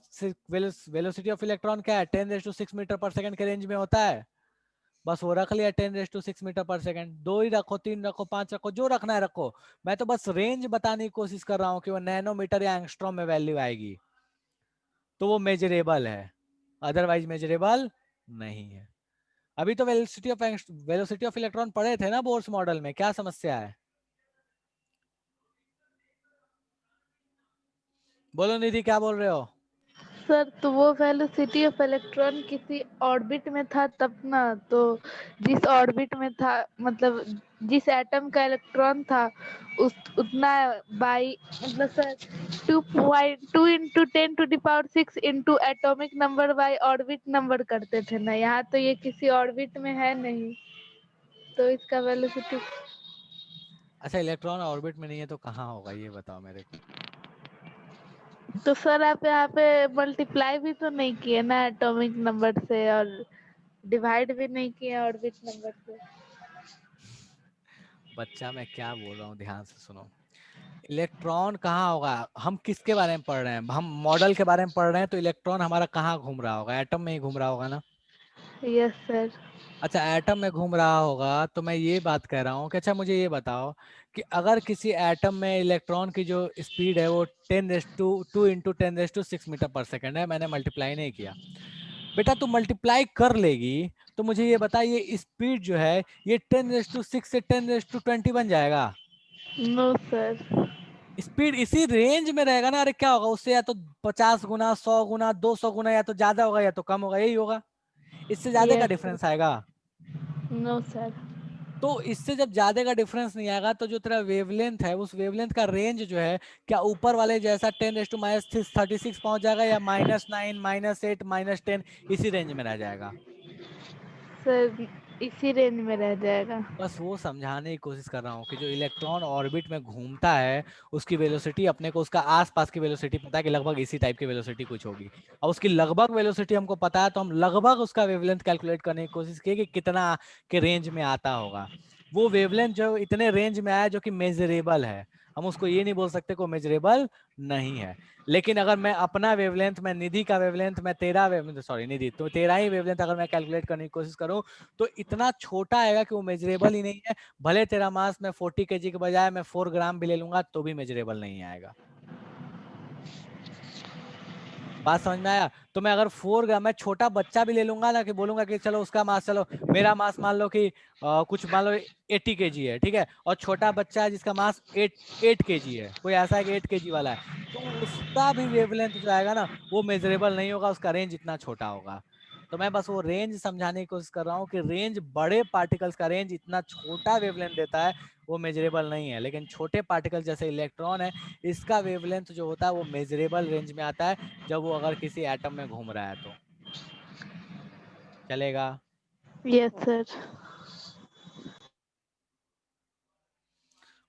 वेलोसिटी ऑफ इलेक्ट्रॉन क्या है, 10⁶ मीटर पर सेकंड के रेंज में होता है। बस वो रख लिया 10⁶ मीटर पर सेकंड, 2 ही रखो, 3 रखो, 5 रखो, जो रखना है रखो। मैं तो बस रेंज बताने की कोशिश कर रहा हूँ कि वो नैनोमीटर या एंगस्ट्रॉम में वैल्यू आएगी तो वो मेजरेबल है, अदरवाइज मेजरेबल नहीं है। अभी तो वेलोसिटी ऑफ इलेक्ट्रॉन पढ़े थे ना बोर्स मॉडल में, क्या समस्या है, बोलो निधि क्या बोल रहे हो। सर तो वो वेलोसिटी ऑफ इलेक्ट्रॉन किसी ऑर्बिट में था तब ना, तो जिस ऑर्बिट में था मतलब जिस एटम का इलेक्ट्रॉन था उस उतना बाई मतलब sir 2.2 × 10⁶ into atomic number by orbit number करते थे ना, यहाँ तो ये किसी ऑर्बिट में है नहीं तो इसका वेलोसिटी। अच्छा इलेक्ट्रॉन ऑर्बिट में नहीं है तो कहाँ होगा ये बताओ मेरे को। तो सर आप यहाँ पे मल्टीप्लाई भी तो नहीं किए ना एटॉमिक नंबर से और डिवाइड भी नहीं किए ऑर्बिट नंबर से। बच्चा मैं क्या बोल रहा हूँ ध्यान से सुनो, इलेक्ट्रॉन कहाँ होगा, हम किसके बारे में पढ़ रहे हैं, हम मॉडल के बारे में पढ़ रहे हैं, तो इलेक्ट्रॉन हमारा कहाँ घूम रहा होगा, एटम में ही घूम रहा होगा ना। Yes sir. अच्छा एटम में घूम रहा होगा तो मैं ये बात कह रहा हूँ कि अच्छा मुझे ये बताओ कि अगर किसी एटम में इलेक्ट्रॉन की जो स्पीड है वो 10⁻² × 10⁶ मीटर पर सेकंड है, मैंने मल्टीप्लाई नहीं किया, बेटा तू मल्टीप्लाई कर लेगी तो मुझे ये बता ये स्पीड जो है ये 10⁶ से 10⁻20 बन जाएगा। No sir. स्पीड इसी रेंज में रहेगा ना, अरे क्या होगा उससे, या तो 50 गुना, 100 गुना, 200 गुना, या तो ज्यादा होगा या तो कम होगा, यही होगा, इससे ज्यादा का यस सर। डिफरेंस आएगा। No sir. तो इससे जब ज्यादा का डिफरेंस नहीं आएगा तो जो तेरा वेवलेंथ है उस वेवलेंथ का रेंज जो है क्या ऊपर वाले जैसा 10⁻36 पहुंच जाएगा या -9 -8 -10 इसी रेंज में रह जाएगा। सर इसी रेंज में रह जाएगा। बस वो समझाने की कोशिश कर रहा हूँ कि जो इलेक्ट्रॉन ऑर्बिट में घूमता है उसकी वेलोसिटी अपने को उसका आसपास की वेलोसिटी पता है कि लगभग इसी टाइप की वेलोसिटी कुछ होगी, और उसकी लगभग वेलोसिटी हमको पता है तो हम लगभग उसका वेवलेंथ कैलकुलेट करने की कोशिश किए कि कितना के रेंज में आता होगा। वो वेवलेंथ जो इतने रेंज में आया जो कि मेजरेबल है, हम उसको ये नहीं बोल सकते को मेजरेबल नहीं है। लेकिन अगर मैं अपना वेवलेंथ, मैं निधि का वेवलेंथ, मैं तेरा सॉरी निधि तो तेरा ही वेवलेंथ अगर मैं कैलकुलेट करने की कोशिश करूं तो इतना छोटा आएगा कि वो मेजरेबल ही नहीं है। भले तेरा मास मैं 40 केजी के बजाय मैं 4 ग्राम भी ले लूंगा तो भी मेजरेबल नहीं आएगा। बात समझ में आया, तो मैं अगर 4 ग्राम, मैं छोटा बच्चा भी ले लूंगा ना कि बोलूंगा कि चलो उसका मास, चलो मेरा मास मान लो कि कुछ मान लो 80 केजी है, ठीक है, और छोटा बच्चा है जिसका मास 8 केजी है, कोई ऐसा है कि 8 केजी वाला है, तो उसका भी वेवलेंथ जो आएगा ना वो मेजरेबल नहीं होगा, उसका रेंज इतना छोटा होगा। तो मैं बस वो रेंज समझाने की कोशिश कर रहा हूँ कि रेंज बड़े पार्टिकल्स का रेंज इतना छोटा वेवलेंथ देता है वो मेजरेबल नहीं है, लेकिन छोटे पार्टिकल जैसे इलेक्ट्रॉन है इसका वेवलेंथ जो होता है वो मेजरेबल रेंज में आता है जब वो अगर किसी एटम में घूम रहा है तो चलेगा। Yes sir.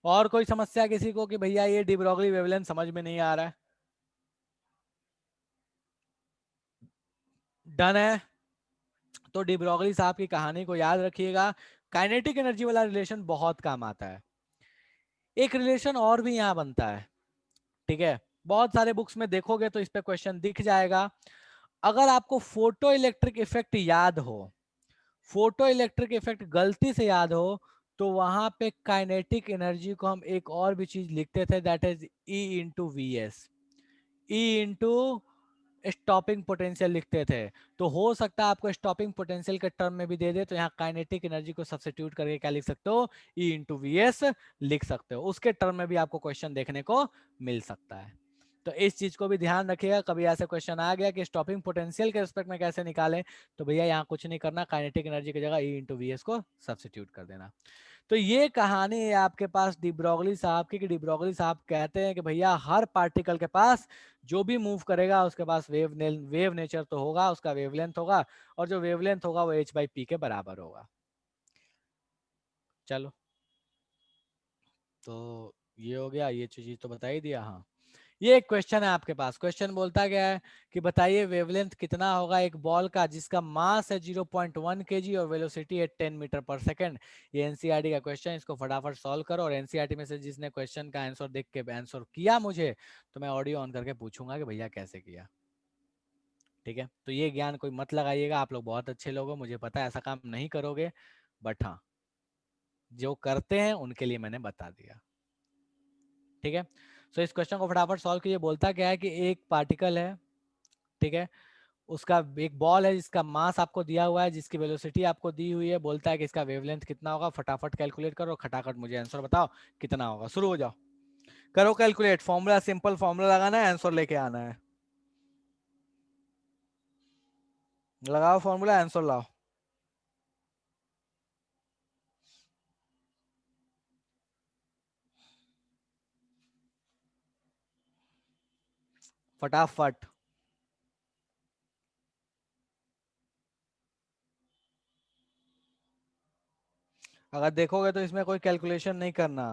और कोई समस्या किसी को कि भैया ये डी ब्रोगली वेवलेंथ समझ में नहीं आ रहा है? डन है। तो डी ब्रोगली साहब की कहानी को याद रखिएगा, काइनेटिक एनर्जी वाला रिलेशन बहुत काम आता है। एक रिलेशन और भी यहाँ बनता है, ठीक है, बहुत सारे बुक्स में देखोगे तो इस पे क्वेश्चन दिख जाएगा। अगर आपको फोटो इलेक्ट्रिक इफेक्ट याद हो, फोटो इलेक्ट्रिक इफेक्ट गलती से याद हो, तो वहां पे काइनेटिक एनर्जी को हम एक और भी चीज लिखते थे, that is E into V S, E into stopping potential लिखते थे। तो हो सकता है आपको स्टॉपिंग पोटेंशियल के टर्म में भी दे दे, तो यहाँ काइनेटिक एनर्जी को सब्स्टिट्यूट करके क्या लिख सकते हो, ई इंटू वी एस लिख सकते हो, उसके टर्म में भी आपको क्वेश्चन देखने को मिल सकता है। तो इस चीज को भी ध्यान रखिएगा, कभी ऐसा क्वेश्चन आ गया कि स्टॉपिंग पोटेंशियल के रिस्पेक्ट में कैसे निकालें, तो भैया यहाँ कुछ नहीं करना, काइनेटिक एनर्जी की जगह ई इंटू वी एस को सब्स्टिट्यूट कर देना। तो ये कहानी है आपके पास डी ब्रोगली साहब की, कि डी ब्रोगली साहब कहते हैं कि भैया हर पार्टिकल के पास जो भी मूव करेगा उसके पास वेव नेचर तो होगा, उसका वेवलेंथ होगा, और जो वेवलेंथ होगा वो h बाई पी के बराबर होगा। चलो, तो ये हो गया, ये चीज तो बता ही दिया। हाँ, ये एक क्वेश्चन है आपके पास, क्वेश्चन बोलता क्या है कि बताइए वेवलेंथ कितना होगा एक बॉल का जिसका मास है 0.1 kg और वेलोसिटी है 10 मीटर पर सेकंड। ये एनसीईआरटी का क्वेश्चन, इसको फटाफट सॉल्व करो। और एनसीईआरटी में से जिसने क्वेश्चन का आंसर देख के आंसर किया मुझे, तो मैं ऑडियो ऑन करके पूछूंगा कि भैया कैसे किया। ठीक है, तो ये ज्ञान कोई मत लगाइएगा, आप लोग बहुत अच्छे लोग हो, मुझे पता है ऐसा काम नहीं करोगे, बट हाँ जो करते हैं उनके लिए मैंने बता दिया। ठीक है, सो इस क्वेश्चन को फटाफट सॉल्व कीजिए। बोलता क्या है कि एक पार्टिकल है, ठीक है, उसका एक बॉल है जिसका मास आपको दिया हुआ है, जिसकी वेलोसिटी आपको दी हुई है, बोलता है कि इसका वेवलेंथ कितना होगा। फटाफट कैलकुलेट करो, खटाखट मुझे आंसर बताओ कितना होगा। शुरू हो जाओ, करो कैलकुलेट, फॉर्मूला सिंपल फॉर्मूला लगाना है, आंसर लेके आना है। लगाओ फॉर्मूला, आंसर लाओ फटाफट। अगर देखोगे तो इसमें कोई कैलकुलेशन नहीं करना।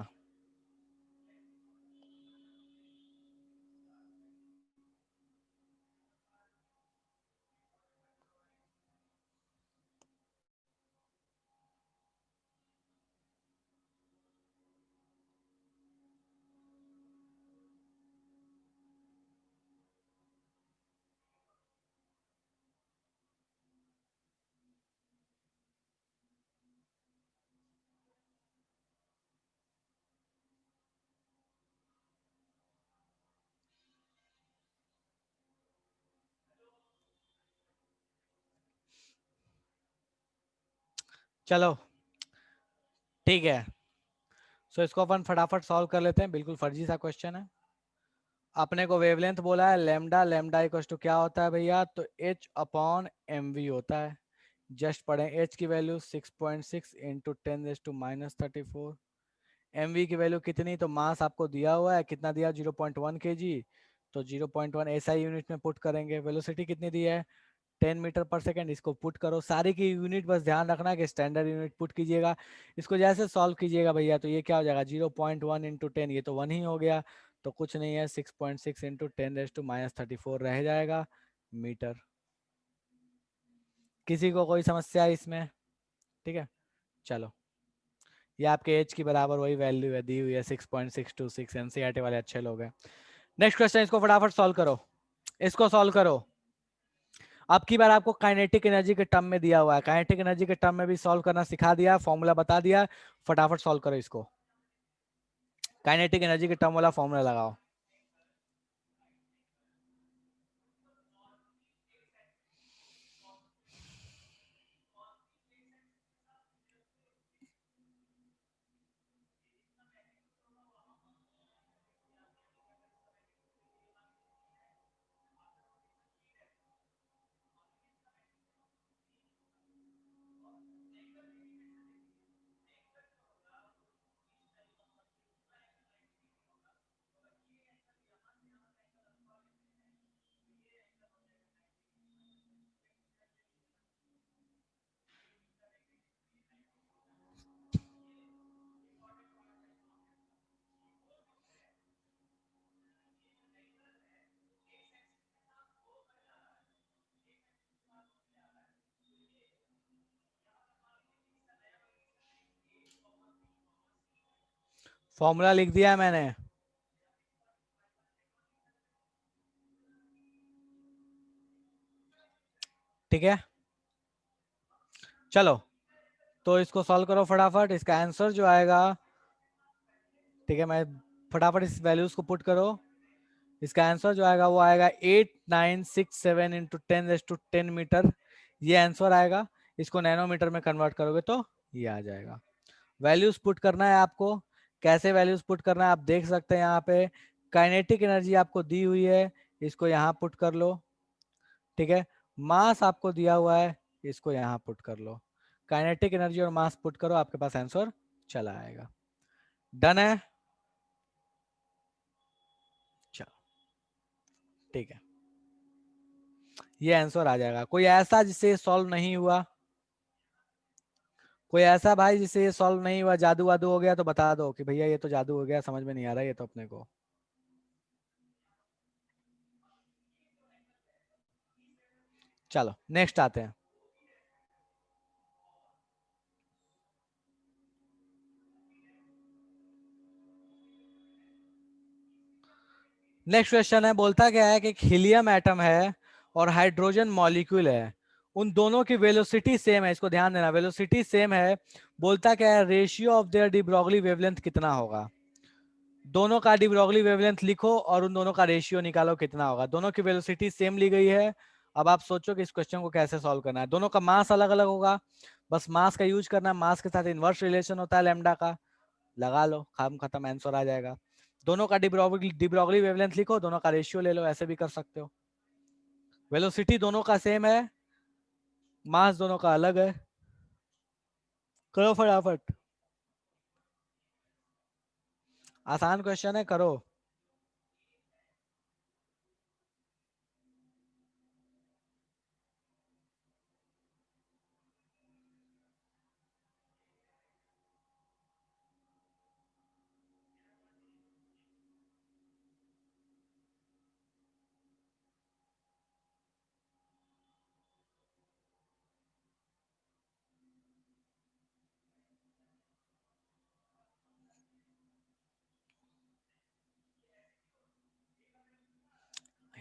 चलो ठीक है, सो इसको अपन फटाफट सॉल्व कर लेते हैं, बिल्कुल फर्जी सा क्वेश्चन है। अपने को वेवलेंथ बोला है लेमडा, लेमडा इक्वल टू क्या होता है भैया, तो h अपॉन एम वी होता है। जस्ट पढ़े, h की वैल्यू 6.6 इंटू 10⁻34। एम वी की वैल्यू कितनी, तो मास आपको दिया हुआ है, कितना दिया 0.1 kg, तो 0.1 एसआई यूनिट में पुट करेंगे। वेलोसिटी कितनी दी है 10 मीटर पर सेकंड, इसको पुट करो। सारी की यूनिट बस ध्यान रखना कि स्टैंडर्ड यूनिट पुट कीजिएगा। इसको जैसे सॉल्व कीजिएगा भैया, तो ये क्या हो जाएगा 0.1 इंटू 10, ये तो 1 ही हो गया, तो कुछ नहीं है, 6.6 इंटू 10⁻34 रह जाएगा मीटर। किसी को कोई समस्या है इसमें? ठीक है, चलो, ये आपके एज की बराबर वही वैल्यू है, दी हुई है 6.626। एनसीईआरटी वाले अच्छे लोग हैं। नेक्स्ट क्वेश्चन, इसको फटाफट सॉल्व करो, इसको सॉल्व करो। अब की बार आपको काइनेटिक एनर्जी के टर्म में दिया हुआ है, काइनेटिक एनर्जी के टर्म में भी सॉल्व करना सिखा दिया, फॉर्मूला बता दिया, फटाफट सॉल्व करो इसको। काइनेटिक एनर्जी के टर्म वाला फॉर्मूला लगाओ। फॉर्मूला लिख दिया है मैंने। ठीक है, चलो तो इसको सॉल्व करो फटाफट। इसका आंसर जो आएगा, ठीक है, मैं फटाफट इस वैल्यूज को पुट करो। इसका आंसर जो आएगा वो आएगा 8967 इंटू 10⁻10 मीटर, ये आंसर आएगा। इसको नैनोमीटर में कन्वर्ट करोगे तो ये आ जाएगा। वैल्यूज पुट करना है आपको। कैसे वैल्यूज पुट करना है आप देख सकते हैं यहाँ पे। काइनेटिक एनर्जी आपको दी हुई है, इसको यहाँ पुट कर लो। ठीक है, मास आपको दिया हुआ है, इसको यहाँ पुट कर लो। काइनेटिक एनर्जी और मास पुट करो, आपके पास आंसर चला आएगा। डन है, चलो ठीक है, ये आंसर आ जाएगा। कोई ऐसा जिससे सॉल्व नहीं हुआ, कोई ऐसा भाई जिससे ये सॉल्व नहीं हुआ, जादू वादू हो गया तो बता दो कि भैया ये तो जादू हो गया, समझ में नहीं आ रहा ये तो अपने को। चलो नेक्स्ट आते हैं। नेक्स्ट क्वेश्चन है, बोलता क्या है कि एक हीलियम एटम है और हाइड्रोजन मॉलिक्यूल है, उन दोनों की वेलोसिटी सेम है। इसको ध्यान देना, वेलोसिटी सेम है। बोलता क्या है, ratio of their de Broglie wavelength कितना होगा। दोनों का डी ब्रॉगली वेवलेंथ लिखो और उन दोनों का रेशियो निकालो कितना होगा। दोनों की वेलोसिटी सेम ली गई है। अब आप सोचो कि इस क्वेश्चन को कैसे सॉल्व करना है। दोनों का मास अलग अलग होगा, बस मास का यूज करना है। मास के साथ इनवर्स रिलेशन होता है लैम्डा का, लगा लो, काम खत्म, आंसर आ जाएगा। दोनों का डिब्रोगली वेवलेंथ लिखो, दोनों का रेशियो ले लो, ऐसे भी कर सकते हो। वेलोसिटी दोनों का सेम है, मास दोनों का अलग है। करो फटाफट, आसान क्वेश्चन है, करो।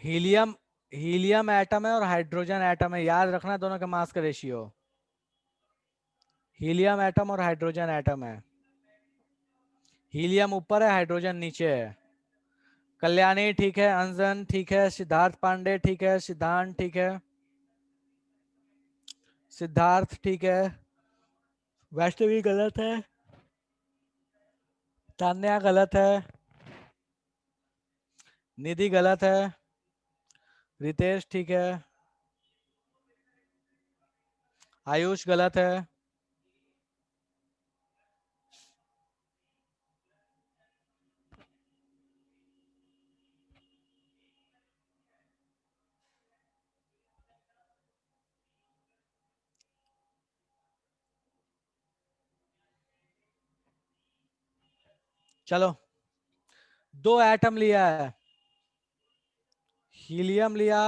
हीलियम, हीलियम एटम है और हाइड्रोजन एटम है, याद रखना दोनों के मास का रेशियो। हीलियम एटम और हाइड्रोजन एटम है। हीलियम ऊपर है, हाइड्रोजन नीचे है। कल्याणी ठीक है, अंजन ठीक है, सिद्धार्थ पांडे ठीक है, सिद्धांत ठीक है, सिद्धार्थ ठीक है, वैष्णवी गलत है, तान्या गलत है, निधि गलत है, रितेश ठीक है, आयुष गलत है। चलो, दो एटम लिया है, हीलियम लिया,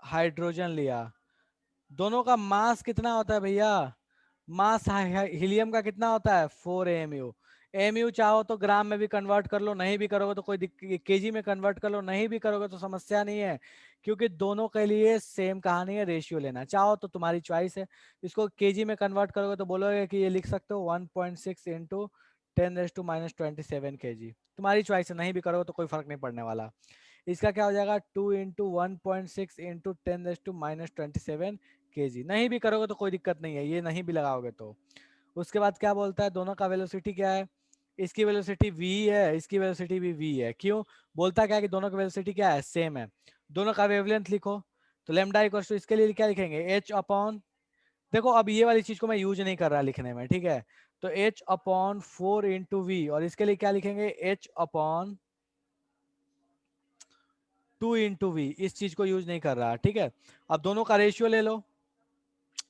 हाइड्रोजन लिया। दोनों का मास कितना होता है भैया। मास हीलियम का कितना होता है 4 AMU। एमयू चाहो तो ग्राम में भी कन्वर्ट कर लो, नहीं भी करोगे तो कोई केजी में कन्वर्ट कर लो, नहीं भी करोगे तो समस्या नहीं है, क्योंकि दोनों के लिए सेम कहानी है। रेशियो लेना चाहो तो तुम्हारी चॉइस है। इसको केजी में कन्वर्ट करोगे तो बोलोगे कि ये लिख सकते हो 1.6 इंटू 10⁻27 kg, तुम्हारी चॉइस है। नहीं भी करोगे तो कोई फर्क नहीं पड़ने वाला। इसका क्या हो जाएगा 2 इंटू 1.6 इंटू 10⁻27 kg। नहीं भी करोगे तो कोई दिक्कत नहीं है, ये नहीं भी लगाओगे तो। उसके बाद क्या बोलता है, दोनों का वेलोसिटी क्या है। इसकी वेलोसिटी v है, इसकी वेलोसिटी भी v है। क्यों, बोलता क्या है कि दोनों की वेलोसिटी क्या है, सेम है। दोनों का वेवलेंथ लिखो, तो लेमडा इक्वल टू, इसके लिए क्या लिखेंगे h अपॉन, देखो अब ये वाली चीज को मैं यूज नहीं कर रहा लिखने में, ठीक है। तो h अपॉन 4 इंटू वी, और इसके लिए क्या लिखेंगे h अपॉन 2 इंटू वी, इस चीज को यूज नहीं कर रहा, ठीक है। अब दोनों का रेशियो ले लो,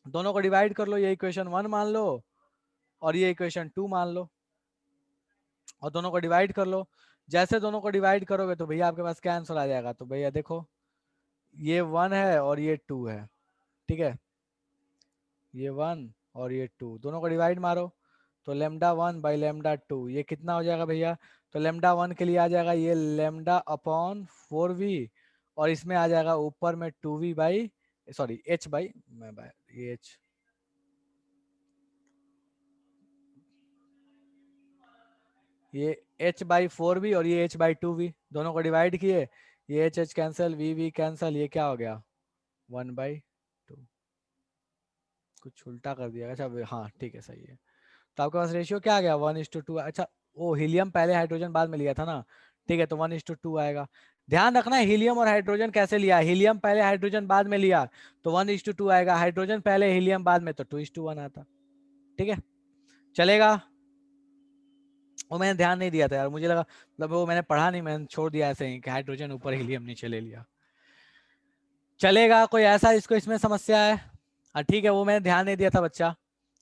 दोनों को डिवाइड कर लो, ये इक्वेशन 1 मान लो और ये इक्वेशन 2 मान लो, और दोनों को डिवाइड कर लो। जैसे दोनों को डिवाइड करोगे तो भैया आपके पास क्या आंसर आ जाएगा, तो भैया देखो ये 1 है और ये 2 है, ठीक है। ये 1 और ये 2, दोनों को डिवाइड मारो, तो λ1/λ2 ये कितना हो जाएगा भैया? तो λ1 के लिए आ जाएगा ये λ/4v, और इसमें आ जाएगा ऊपर में 2v by, sorry h by, मैं ये h, ये h/4v और ये h/2v, दोनों को डिवाइड किए, ये h कैंसिल, v कैंसिल, ये क्या हो गया 1/2। कुछ उल्टा कर दिया, अच्छा हाँ ठीक है सही है। तो आपके पास रेशियो क्या आ गया 1:2। अच्छा वो हीलियम पहले हाइड्रोजन बाद में लिया था ना, ठीक है, तो 1:2 आएगा। ध्यान रखना हीलियम और हाइड्रोजन कैसे लिया, हीलियम पहले हाइड्रोजन बाद में लिया तो 1:2 आएगा, हाइड्रोजन पहले हीलियम बाद में तो 2:1 आता। ठीक है चलेगा। वो मैंने ध्यान नहीं दिया था यार, मुझे लगा मतलब वो मैंने पढ़ा नहीं, मैंने छोड़ दिया ऐसे ही कि हाइड्रोजन ऊपर हीलियम नीचे ले लिया। चलेगा, कोई ऐसा इसको इसमें समस्या है? हाँ ठीक है, वो मैंने ध्यान नहीं दिया था बच्चा,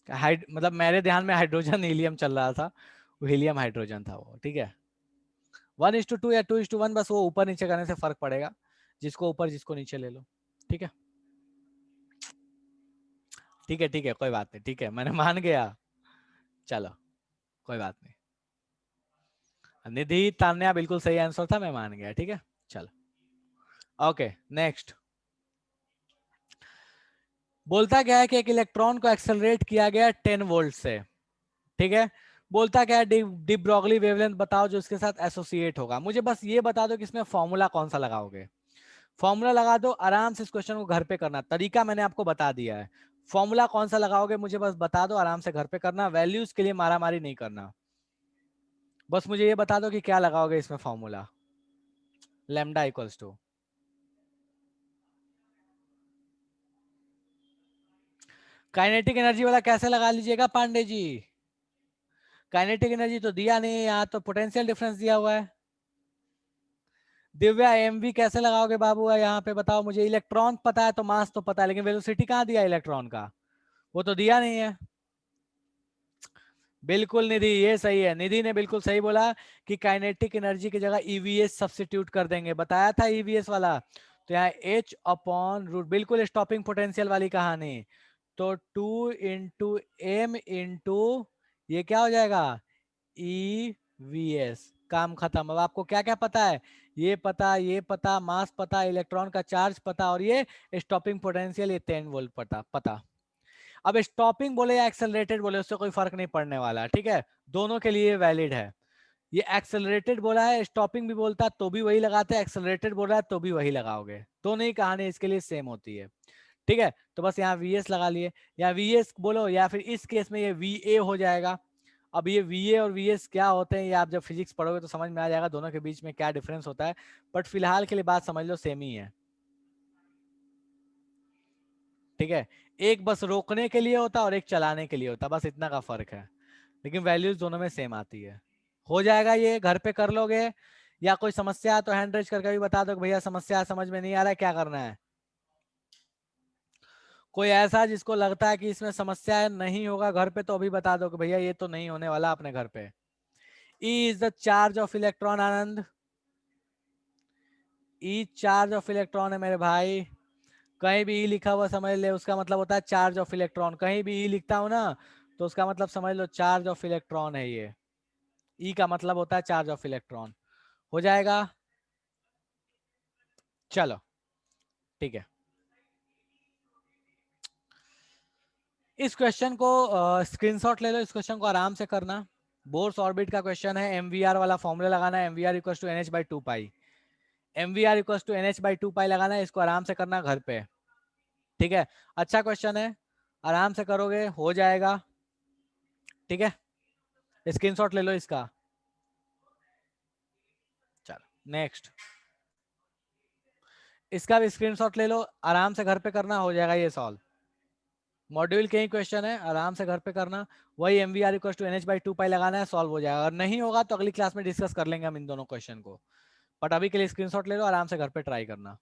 मतलब मेरे ध्यान में हाइड्रोजन हीलियम चल रहा था, वो हीलियम हाइड्रोजन था वो। ठीक है 1:2 या 2:1, बस वो ऊपर नीचे करने से फर्क पड़ेगा, जिसको ऊपर जिसको नीचे ले लो। ठीक है ठीक है कोई बात नहीं, ठीक है मैंने मान गया, चलो कोई बात नहीं। निधि तान्या बिल्कुल सही आंसर था, मैं मान गया। ठीक है चलो ओके नेक्स्ट। बोलता क्या है कि एक इलेक्ट्रॉन को एक्सेलरेट किया गया 10 वोल्ट से। ठीक है बोलता क्या है डी ब्रॉगली वेवलेंथ बताओ जो इसके साथ एसोसिएट होगा। मुझे बस ये बता दो कि इसमें फॉर्मूला कौन सा लगाओगे। फॉर्मूला लगा दो, आराम से इस क्वेश्चन को घर पे करना, तरीका मैंने आपको बता दिया है। फॉर्मूला कौन सा लगाओगे मुझे बस बता दो, आराम से घर पे करना, वैल्यूज के लिए मारामारी नहीं करना। बस मुझे ये बता दो कि क्या लगाओगे इसमें formula. Lambda equals to, kinetic energy वाला कैसे लगा लीजिएगा पांडे जी? काइनेटिक एनर्जी तो दिया नहीं है यहाँ, तो पोटेंशियल डिफरेंस दिया हुआ है। दिव्या एमवी कैसे लगाओगे बाबू यहाँ पे बताओ मुझे। इलेक्ट्रॉन पता है तो मास तो पता है, लेकिन वेलोसिटी कहाँ दिया इलेक्ट्रॉन का, वो तो दिया नहीं है। बिल्कुल निधि ये सही है, निधि ने बिल्कुल सही बोला कि काइनेटिक एनर्जी की जगह ईवीएस सब्स्टिट्यूट कर देंगे, बताया था ईवीएस वाला। तो यहाँ h/रूट, बिल्कुल स्टॉपिंग पोटेंशियल वाली कहानी। तो 2 × m ये क्या हो जाएगा EVS, काम खत्म। अब आपको क्या क्या पता है, ये पता, मास पता, इलेक्ट्रॉन का चार्ज पता, और ये स्टॉपिंग पोटेंशियल, ये 10 वोल्ट पता। अब स्टॉपिंग बोले या एक्सेलरेटेड बोले उससे कोई फर्क नहीं पड़ने वाला। ठीक है दोनों के लिए वैलिड है। ये एक्सेलरेटेड बोला है, स्टॉपिंग भी बोलता है तो भी वही लगाते हैं, एक्सेलरेटेड बोल रहा है तो भी वही लगाओगे, दोनों ही कहानी इसके लिए सेम होती है। ठीक है तो बस यहाँ VS लगा लिए, या VS बोलो, या फिर इस केस में ये VA हो जाएगा। अब ये VA और VS क्या होते हैं ये आप जब फिजिक्स पढ़ोगे तो समझ में आ जाएगा दोनों के बीच में क्या डिफरेंस होता है, बट फिलहाल के लिए बात समझ लो सेम ही है। ठीक है एक बस रोकने के लिए होता और एक चलाने के लिए होता, बस इतना का फर्क है, लेकिन वैल्यूज दोनों में सेम आती है। हो जाएगा, ये घर पे कर लोगे, या कोई समस्या है तो हैंड रेज करके भी बता दो कि भैया समस्या समझ में नहीं आ रहा है, क्या करना है। कोई ऐसा जिसको लगता है कि इसमें समस्या नहीं होगा घर पे, तो अभी बता दो कि भैया ये तो नहीं होने वाला अपने घर पे। E is the charge of electron, Anand. E charge of electron है मेरे भाई, कहीं भी E लिखा हुआ समझ ले उसका मतलब होता है चार्ज ऑफ इलेक्ट्रॉन, कहीं भी E लिखता हूं ना तो उसका मतलब समझ लो चार्ज ऑफ इलेक्ट्रॉन है ये। E का मतलब होता है चार्ज ऑफ इलेक्ट्रॉन। हो जाएगा चलो ठीक है। इस क्वेश्चन को स्क्रीनशॉट ले लो, इस क्वेश्चन को आराम से करना। बोर्स ऑर्बिट का क्वेश्चन है, एमवीआर वाला फॉर्मूला लगाना है, MVR equal to NH/2 MVR equal to NH/2 लगाना है, इसको आराम से करना घर पे। ठीक है अच्छा क्वेश्चन है, आराम से करोगे हो जाएगा। ठीक है स्क्रीनशॉट ले लो इसका। चलो नेक्स्ट, इसका भी स्क्रीनशॉट ले लो, आराम से घर पे करना, हो जाएगा ये सॉल्व। मॉड्यूल के ही क्वेश्चन है, आराम से घर पे करना, वही एमवीआर इक्वल टू NH/2 लगाना है, सॉल्व हो जाएगा। अगर नहीं होगा तो अगली क्लास में डिस्कस कर लेंगे हम इन दोनों क्वेश्चन को, बट अभी के लिए स्क्रीनशॉट ले लो, आराम से घर पे ट्राई करना।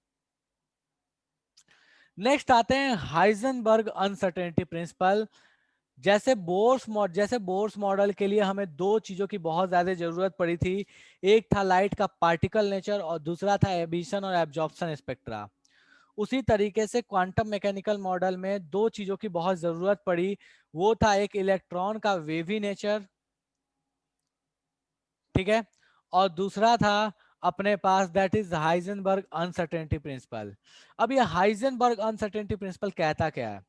नेक्स्ट आते हैं हाइजेनबर्ग अनसर्टेनिटी प्रिंसिपल। जैसे बोर्स मॉडल के लिए हमें दो चीजों की बहुत ज्यादा जरूरत पड़ी थी, एक था लाइट का पार्टिकल नेचर और दूसरा था एमिशन और एब्जॉर्प्शन स्पेक्ट्रा। उसी तरीके से क्वांटम मैकेनिकल मॉडल में दो चीजों की बहुत जरूरत पड़ी, वो था एक इलेक्ट्रॉन का वेवी नेचर, ठीक है, और दूसरा था अपने पास that is Heisenberg uncertainty principle. अब ये हाइजेनबर्ग अनसर्टेनिटी प्रिंसिपल कहता क्या है?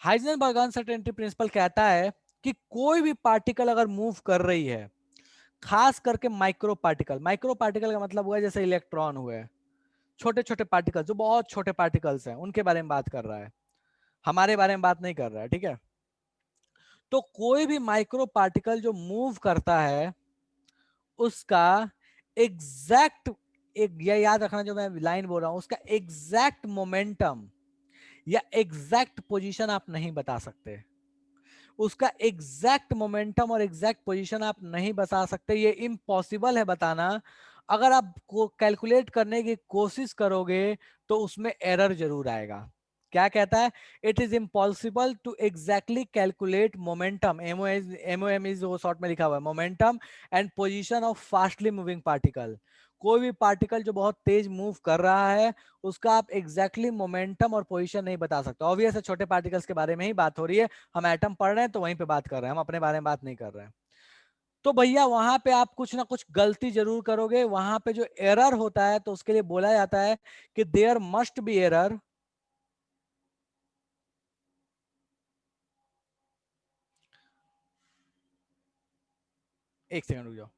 हाइजेनबर्ग अनसर्टेनिटी प्रिंसिपल कहता है कि कोई भी पार्टिकल अगर मूव कर रही है, खास करके माइक्रो पार्टिकल का मतलब हुआ है जैसे इलेक्ट्रॉन हुए, छोटे छोटे पार्टिकल जो बहुत छोटे पार्टिकल्स हैं उनके बारे में बात कर रहा है, हमारे बारे में बात नहीं कर रहा है, ठीक है। तो कोई भी माइक्रो पार्टिकल जो मूव करता है उसका एग्जैक्ट, एक ये याद रखना जो मैं लाइन बोल रहा हूं, उसका एग्जैक्ट मोमेंटम या एग्जैक्ट पोजीशन आप नहीं बता सकते। उसका एग्जैक्ट मोमेंटम और एग्जैक्ट पोजीशन आप नहीं बता सकते, ये इम्पॉसिबल है बताना। अगर आप कैलकुलेट करने की कोशिश करोगे तो उसमें एरर जरूर आएगा। क्या कहता है? It is impossible to exactly calculate momentum, MOM is वो शॉर्ट में लिखा हुआ है, momentum and position of fastly moving particle. कोई भी पार्टिकल जो बहुत तेज मूव कर रहा है उसका आप एग्जैक्टली मोमेंटम और पोजीशन नहीं बता सकते। ऑब्वियस है, छोटे पार्टिकल्स के बारे में ही बात हो रही है, हम एटम पढ़ रहे हैं तो वहीं पे बात कर रहे हैं, हम अपने बारे में बात नहीं कर रहे हैं। तो भैया वहां पे आप कुछ ना कुछ गलती जरूर करोगे, वहां पे जो एरर होता है तो उसके लिए बोला जाता है कि देयर मस्ट बी एरर, एक सेकंड रुक जाओ।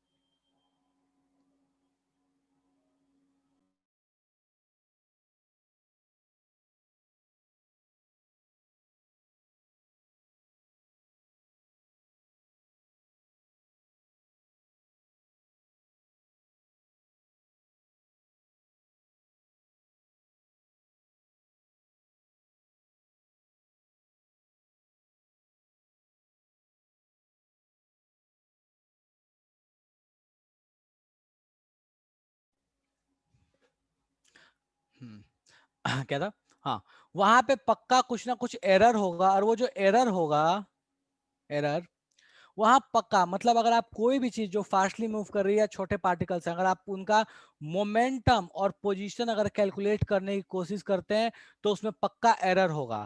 क्या था? हाँ, वहां पे पक्का कुछ ना कुछ एरर होगा, और वो जो एरर होगा, एरर वहां पक्का मतलब अगर आप कोई भी चीज जो फास्टली मूव कर रही है, छोटे पार्टिकल्स हैं, अगर आप उनका मोमेंटम और पोजीशन अगर कैलकुलेट करने की कोशिश करते हैं तो उसमें पक्का एरर होगा,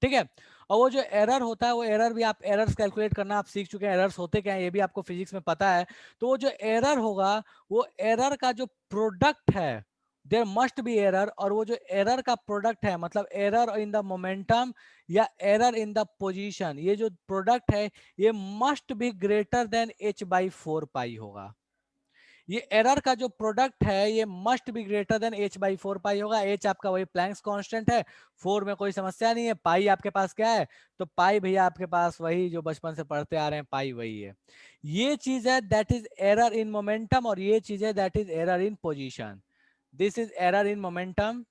ठीक है। और वो जो एरर होता है, वो एरर भी आप एरर्स कैलकुलेट करना आप सीख चुके हैं, एरर्स होते क्या है ये भी आपको फिजिक्स में पता है। तो वो जो एरर होगा, वो एरर का जो प्रोडक्ट है, देयर मस्ट बी एरर, और वो जो एरर का प्रोडक्ट है मतलब एरर इन द मोमेंटम या एरर इन द पोजीशन, ये जो प्रोडक्ट है ये must be greater than h/4 पाई होगा। ये एरर का जो प्रोडक्ट है ये must be greater than h/4 पाई होगा। h आपका वही प्लैंक्स कांस्टेंट है, 4 में कोई समस्या नहीं है, पाई आपके पास क्या है? तो पाई भैया आपके पास वही जो बचपन से पढ़ते आ रहे हैं, पाई वही है। ये चीज है that is error in momentum, और ये चीज है that is error in position. This is error in momentum,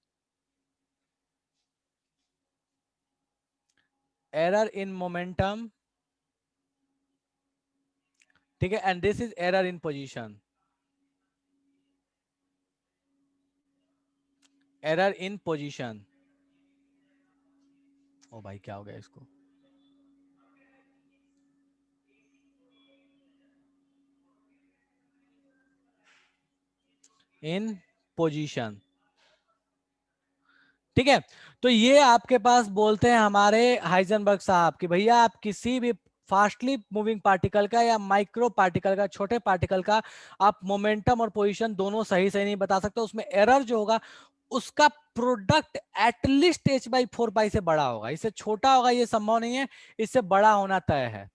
error in momentum, ठीक है, and this is error in position, error in position. ओ भाई क्या हो गया इसको? इन पोजीशन, ठीक है। तो ये आपके पास बोलते हैं हमारे हाइजेनबर्ग साहब कि भैया आप किसी भी फास्टली मूविंग पार्टिकल का या माइक्रो पार्टिकल का, छोटे पार्टिकल का आप मोमेंटम और पोजीशन दोनों सही सही नहीं बता सकते। उसमें एरर जो होगा उसका प्रोडक्ट एटलीस्ट h/4 पाई से बड़ा होगा, इससे छोटा होगा ये संभव नहीं है, इससे बड़ा होना तय है,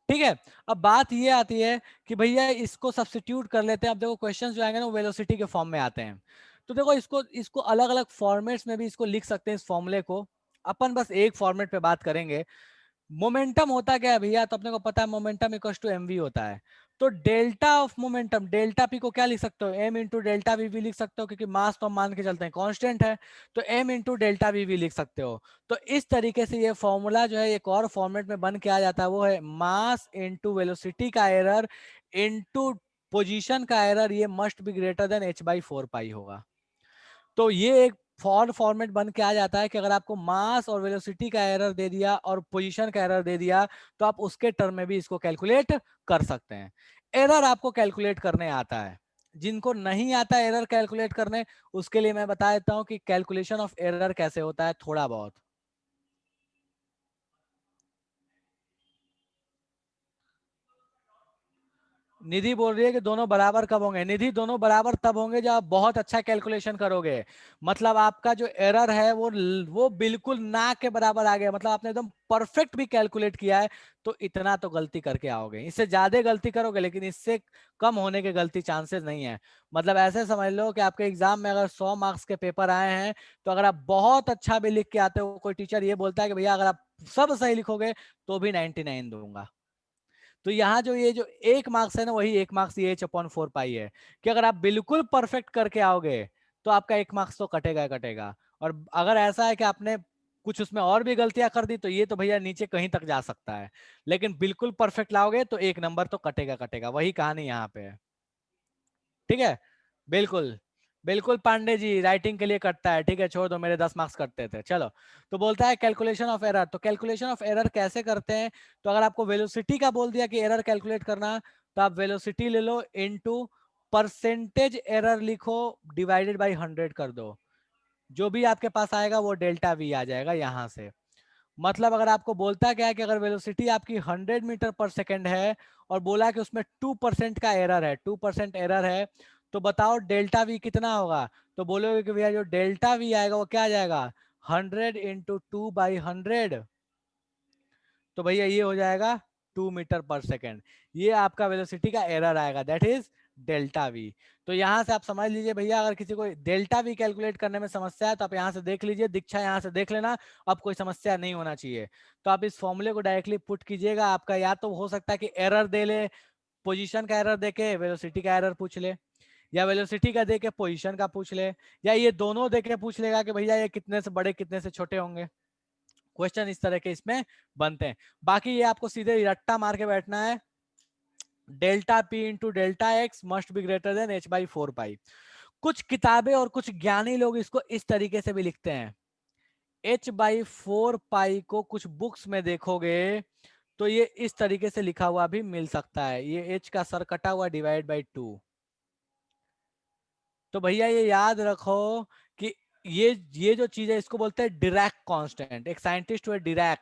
ठीक है। अब बात ये आती है कि भैया इसको सब्स्टिट्यूट कर लेते हैं। अब देखो क्वेश्चंस जो आएंगे ना वो वेलोसिटी के फॉर्म में आते हैं, तो देखो इसको इसको अलग अलग फॉर्मेट्स में भी इसको लिख सकते हैं, इस फॉर्मूले को। अपन बस एक फॉर्मेट पे बात करेंगे। मोमेंटम होता क्या है भैया? तो अपने को पता है मोमेंटम इक्वल्स टू mv होता है। तो delta of momentum, delta P को क्या लिख सकते हो? m इंटू डेल्टा वी भी लिख सकते हो, क्योंकि मास तो हम मान के चलते हैं कांस्टेंट है, तो m इंटू डेल्टा वी भी लिख सकते हो। तो इस तरीके से ये फॉर्मूला जो है एक और फॉर्मेट में बन के आ जाता है, वो है मास इंटू वेलोसिटी का एरर इंटू पोजीशन का एरर, ये must be greater than h/4 पाई होगा। तो ये एक फॉर्मेट बन के आ जाता है कि अगर आपको मास और वेलोसिटी का एरर दे दिया और पोजीशन का एरर दे दिया तो आप उसके टर्म में भी इसको कैलकुलेट कर सकते हैं। एरर आपको कैलकुलेट करने आता है, जिनको नहीं आता एरर कैलकुलेट करने, उसके लिए मैं बता देता हूं कि कैलकुलेशन ऑफ एरर कैसे होता है थोड़ा बहुत। निधि बोल रही है कि दोनों बराबर कब होंगे। निधि दोनों बराबर तब होंगे जब आप बहुत अच्छा कैलकुलेशन करोगे। मतलब आपका जो एरर है वो बिल्कुल ना के बराबर आ गया, मतलब आपने एकदम परफेक्ट भी कैलकुलेट किया है, तो इतना तो गलती करके आओगे। इससे ज्यादा गलती करोगे लेकिन इससे कम होने के गलती चांसेस नहीं है। मतलब ऐसे समझ लो कि आपके एग्जाम में अगर 100 मार्क्स के पेपर आए हैं, तो अगर आप बहुत अच्छा भी लिख के आते हो, कोई टीचर ये बोलता है कि भैया अगर आप सब सही लिखोगे तो भी 99 दूंगा। तो यहाँ जो ये जो 1 मार्क्स है ना, वही 1 मार्क्स ये h/4 पाई है, कि अगर आप बिल्कुल परफेक्ट करके आओगे तो आपका 1 मार्क्स तो कटेगा ही कटेगा। और अगर ऐसा है कि आपने कुछ उसमें और भी गलतियां कर दी, तो ये तो भैया नीचे कहीं तक जा सकता है, लेकिन बिल्कुल परफेक्ट लाओगे तो 1 नंबर तो कटेगा कटेगा। वही कहानी यहाँ पे है। ठीक है, बिल्कुल बिल्कुल पांडे जी, राइटिंग के लिए कटता है, ठीक है छोड़ दो, मेरे 10 मार्क्स कटते थे। चलो, तो बोलता है कैलकुलेशन ऑफ एरर। तो कैलकुलेशन ऑफ एरर कैसे करते हैं? तो अगर आपको वेलोसिटी का बोल दिया कि एरर कैलकुलेट करना, तो आप वेलोसिटी ले लो इनटू परसेंटेज एरर लिखो, डिवाइडेड बाई 100 कर दो। जो भी आपके पास आएगा वो डेल्टा वी आ जाएगा यहां से। मतलब अगर आपको बोलता क्या है कि अगर वेलोसिटी आपकी 100 मीटर पर सेकेंड है और बोला कि उसमें 2% का एरर है, 2% एरर है, तो बताओ डेल्टा वी कितना होगा? तो बोलोगे कि भैया जो डेल्टा वी आएगा वो क्या आ जाएगा, 100 × 2/100। तो भैया ये हो जाएगा 2 मीटर पर सेकेंड। ये आपका वेलोसिटी का एरर आएगा, दैट इज डेल्टा वी। तो यहां से आप समझ लीजिए भैया, अगर किसी को डेल्टा वी कैलकुलेट करने में समस्या है तो आप यहां से देख लीजिए, दीक्षा यहां से देख लेना, अब कोई समस्या नहीं होना चाहिए। तो आप इस फॉर्मूले को डायरेक्टली पुट कीजिएगा। आपका या तो हो सकता है कि एरर दे ले, पोजीशन का एरर देके वेलोसिटी का एरर पूछ ले, या वेलोसिटी का देके पोजीशन का पूछ ले, या ये दोनों देके पूछ लेगा कि भैया ये कितने से बड़े कितने से छोटे होंगे। क्वेश्चन इस तरह के इसमें बनते हैं। बाकी ये आपको सीधे रट्टा मार के बैठना है, delta P into delta x must be greater than h/4 पाई। कुछ किताबें और कुछ ज्ञानी लोग इसको इस तरीके से भी लिखते हैं। h/4 पाई को कुछ बुक्स में देखोगे तो ये इस तरीके से लिखा हुआ भी मिल सकता है, ये h का सर कटा हुआ डिवाइड बाई 2। तो भैया ये याद रखो कि ये जो चीज है इसको बोलते हैं डिरैक कांस्टेंट। एक साइंटिस्ट हुए डिरैक,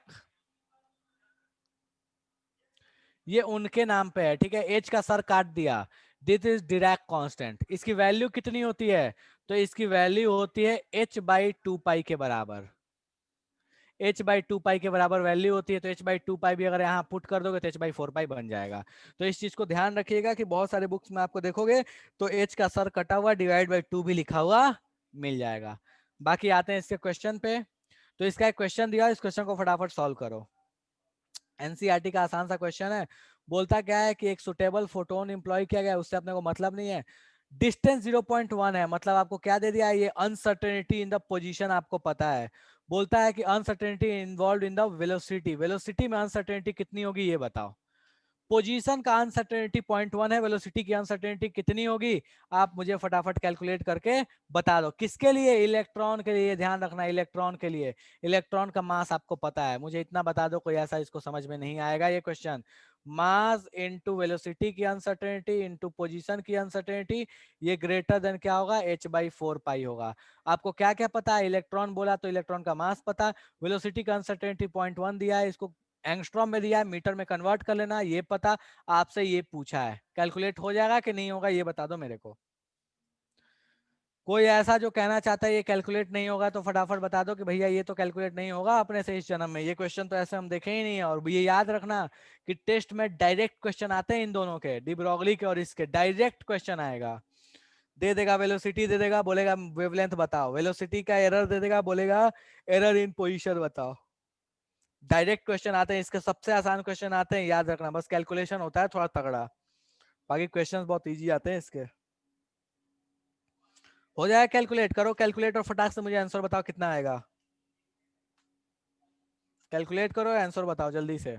ये उनके नाम पे है, ठीक है। एच का सर काट दिया, दिस इज डिरैक कांस्टेंट। इसकी वैल्यू कितनी होती है? तो इसकी वैल्यू होती है h/2 पाई के बराबर। h/2 पाई के बराबर वैल्यू होती है, तो h/2 पाई भी अगर यहाँ पुट कर दोगे तो h/4 पाई बन जाएगा। तो इस चीज को ध्यान रखिएगा कि बहुत सारे बुक्स में आपको देखोगे तो h का सर कटा हुआ डिवाइड बाई 2 भी लिखा हुआ मिल जाएगा। बाकी आते हैं इसके क्वेश्चन पे। तो इसका एक क्वेश्चन दिया, इस क्वेश्चन को फटाफट सॉल्व करो। एनसीईआरटी का आसान सा क्वेश्चन है। बोलता क्या है कि एक सुटेबल फोटोन इंप्लॉय किया गया, उससे अपने को मतलब नहीं है। डिस्टेंस 0.1 है, मतलब आपको क्या दे दिया है, ये अनसर्टेनिटी इन द पोजीशन आपको पता है। बोलता है कि uncertainty involve in the velocity, velocity में अनसर्टेनिटी कितनी होगी ये बताओ। पोजीशन का अनसर्टेनिटी 0.1 है, वेलोसिटी की अनसर्टेनिटी कितनी होगी आप मुझे फटाफट कैलकुलेट करके बता दो। किसके लिए? इलेक्ट्रॉन के लिए, ध्यान रखना इलेक्ट्रॉन के लिए। इलेक्ट्रॉन का मास आपको पता है, मुझे इतना बता दो, कोई ऐसा इसको समझ में नहीं आएगा ये क्वेश्चन। मास इनटू वेलोसिटी की अनसर्टेनिटी इनटू पोजीशन की अनसर्टेनिटी, ये ग्रेटर देन क्या होगा, h/4 पाई होगा। आपको क्या क्या पता है? इलेक्ट्रॉन बोला तो इलेक्ट्रॉन का मास पता, वेलोसिटी का अनसर्टेनिटी 0.1 दिया है, इसको एंगस्ट्रॉम में दिया है, मीटर में कन्वर्ट कर लेना, ये पता। आपसे ये पूछा है, कैलकुलेट हो जाएगा कि नहीं होगा ये बता दो मेरे को। कोई ऐसा जो कहना चाहता है ये कैलकुलेट नहीं होगा तो फटाफट बता दो कि भैया ये तो कैलकुलेट नहीं होगा अपने से इस जन्म में, ये क्वेश्चन तो ऐसे हम देखे ही नहीं है। और ये याद रखना कि टेस्ट में डायरेक्ट क्वेश्चन आते हैं इन दोनों के, डी ब्रॉगली के और इसके, डायरेक्ट क्वेश्चन आएगा। दे देगा वेलोसिटी, दे देगा, बोलेगा वेवलेंथ बताओ, वेलोसिटी का एरर दे देगा, बोलेगा एरर इन पोजिशन बताओ। डायरेक्ट क्वेश्चन आते हैं इसके, सबसे आसान क्वेश्चन आते हैं, याद रखना। बस कैलकुलेशन होता है थोड़ा तगड़ा, बाकी क्वेश्चंस बहुत इजी आते हैं इसके। हो जाएगा कैलकुलेट, करो कैलकुलेट और फटाक से मुझे आंसर बताओ कितना आएगा। कैलकुलेट करो, आंसर बताओ जल्दी से।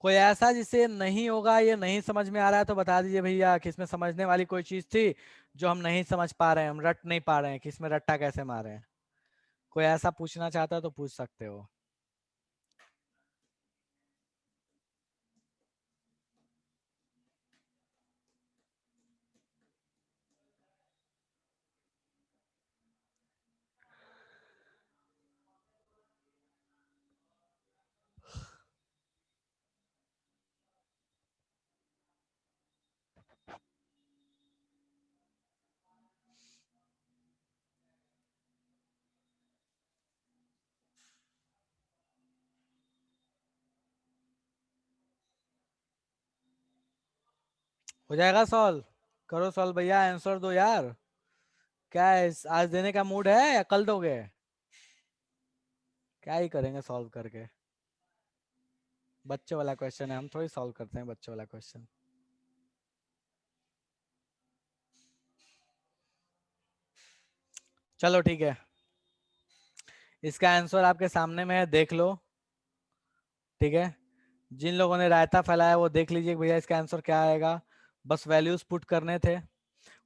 कोई ऐसा जिसे नहीं होगा, ये नहीं समझ में आ रहा है तो बता दीजिए भैया कि इसमें समझने वाली कोई चीज थी जो हम नहीं समझ पा रहे हैं, हम रट नहीं पा रहे हैं कि इसमें रट्टा कैसे मारे हैं। कोई ऐसा पूछना चाहता है तो पूछ सकते हो। हो जाएगा सॉल्व? करो सॉल्व भैया, आंसर दो यार। क्या है, आज देने का मूड है या कल दोगे? क्या ही करेंगे सॉल्व करके? बच्चे वाला क्वेश्चन है, हम थोड़ी सॉल्व करते हैं बच्चे वाला क्वेश्चन। चलो ठीक है, इसका आंसर आपके सामने में है, देख लो। ठीक है, जिन लोगों ने रायता फैलाया वो देख लीजिए कि भैया इसका आंसर क्या आएगा। बस वैल्यूज पुट करने थे।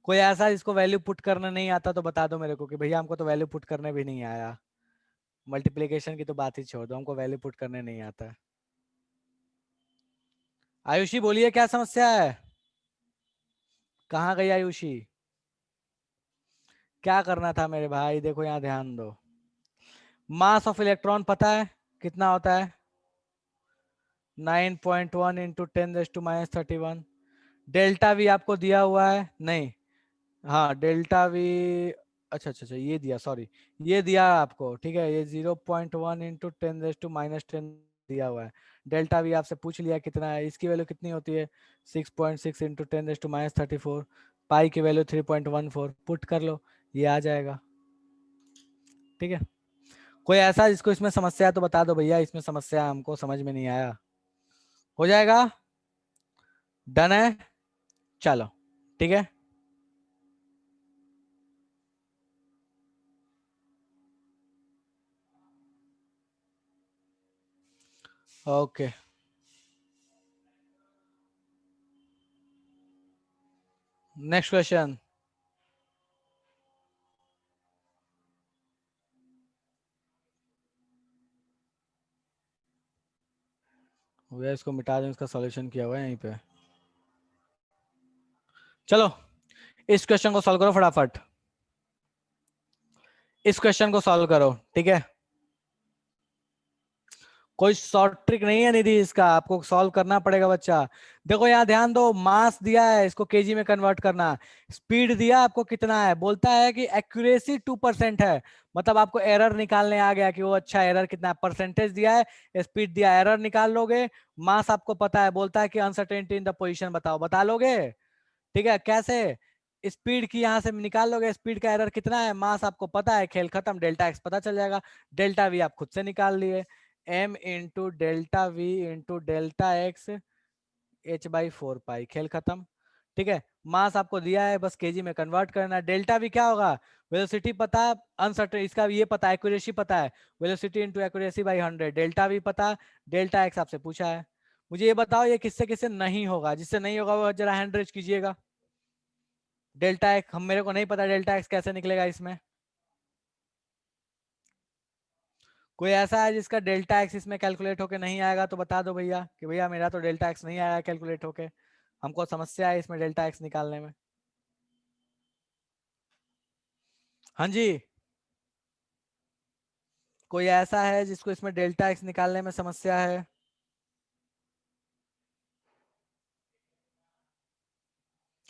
कोई ऐसा जिसको वैल्यू पुट करना नहीं आता तो बता दो मेरे को कि भैया हमको तो वैल्यू पुट करने भी नहीं आया। मल्टीप्लिकेशन की तो बात ही छोड़ दो, हमको वैल्यू पुट करने नहीं आता। आयुषी बोलिए क्या समस्या है? कहाँ गई आयुषी? क्या करना था मेरे भाई, देखो यहाँ ध्यान दो। मास ऑफ इलेक्ट्रॉन पता है कितना होता है? 9.1 इंटू 10⁻31। डेल्टा वी आपको दिया हुआ है नहीं? हाँ डेल्टा वी, अच्छा अच्छा अच्छा ये दिया, सॉरी ये दिया आपको, ठीक है। ये 0.1 इंटू 10⁻10 दिया हुआ है। डेल्टा वी आपसे पूछ लिया कितना है, इसकी वैल्यू कितनी होती है? 6.6 इंटू 10⁻34। पाई की वैल्यू 3.14, पुट कर लो, ये आ जाएगा। ठीक है, कोई ऐसा जिसको इसमें समस्या है तो बता दो भैया, इसमें समस्या है, हमको समझ में नहीं आया। हो जाएगा? डन है? चलो ठीक है। Okay, next question. भैया इसको मिटा दें, इसका सॉल्यूशन किया हुआ है यहीं पे। चलो इस क्वेश्चन को सॉल्व करो फटाफट, इस क्वेश्चन को सॉल्व करो। ठीक है, कोई शॉर्ट ट्रिक नहीं है निधि, इसका आपको सॉल्व करना पड़ेगा बच्चा। देखो यहाँ ध्यान दो, मास दिया है, इसको केजी में कन्वर्ट करना। स्पीड दिया आपको कितना है, बोलता है कि एक्यूरेसी 2% है, मतलब आपको एरर निकालने आ गया कि वो अच्छा एरर कितना है। परसेंटेज दिया है, स्पीड दिया है, एरर निकाल लोगे। मास आपको पता है, बोलता है कि अनसर्टेनिटी इन द पोजीशन बताओ, बता लोगे। ठीक है, कैसे? स्पीड की यहां से निकाल लोगे, स्पीड का एरर कितना है, मास आपको पता है, खेल खत्म, डेल्टा एक्स पता चल जाएगा। डेल्टा वी आप खुद से निकाल लिए, m into delta we into delta x h/4 पाई, खेल खत्म। ठीक है, मास आपको दिया है, बस केजी में कन्वर्ट करना है। डेल्टा वी क्या होगा? वेलोसिटी पता, अनसर्टेन इसका ये पता, एक्यूरेसी पता है, velocity into accuracy by 100। Delta we पता, डेल्टा एक्स आपसे पूछा है। मुझे ये बताओ ये किससे किससे नहीं होगा, जिससे नहीं होगा वो जरा हैंड रेज कीजिएगा। डेल्टा एक्स हम, मेरे को नहीं पता डेल्टा एक्स कैसे निकलेगा इसमें। कोई ऐसा है जिसका डेल्टा एक्स इसमें कैलकुलेट होके नहीं आएगा तो बता दो भैया कि भैया मेरा तो डेल्टा एक्स नहीं आया कैलकुलेट होके, हमको समस्या है इसमें डेल्टा एक्स निकालने में। हाँ जी, कोई ऐसा है जिसको इसमें डेल्टा एक्स निकालने में समस्या है?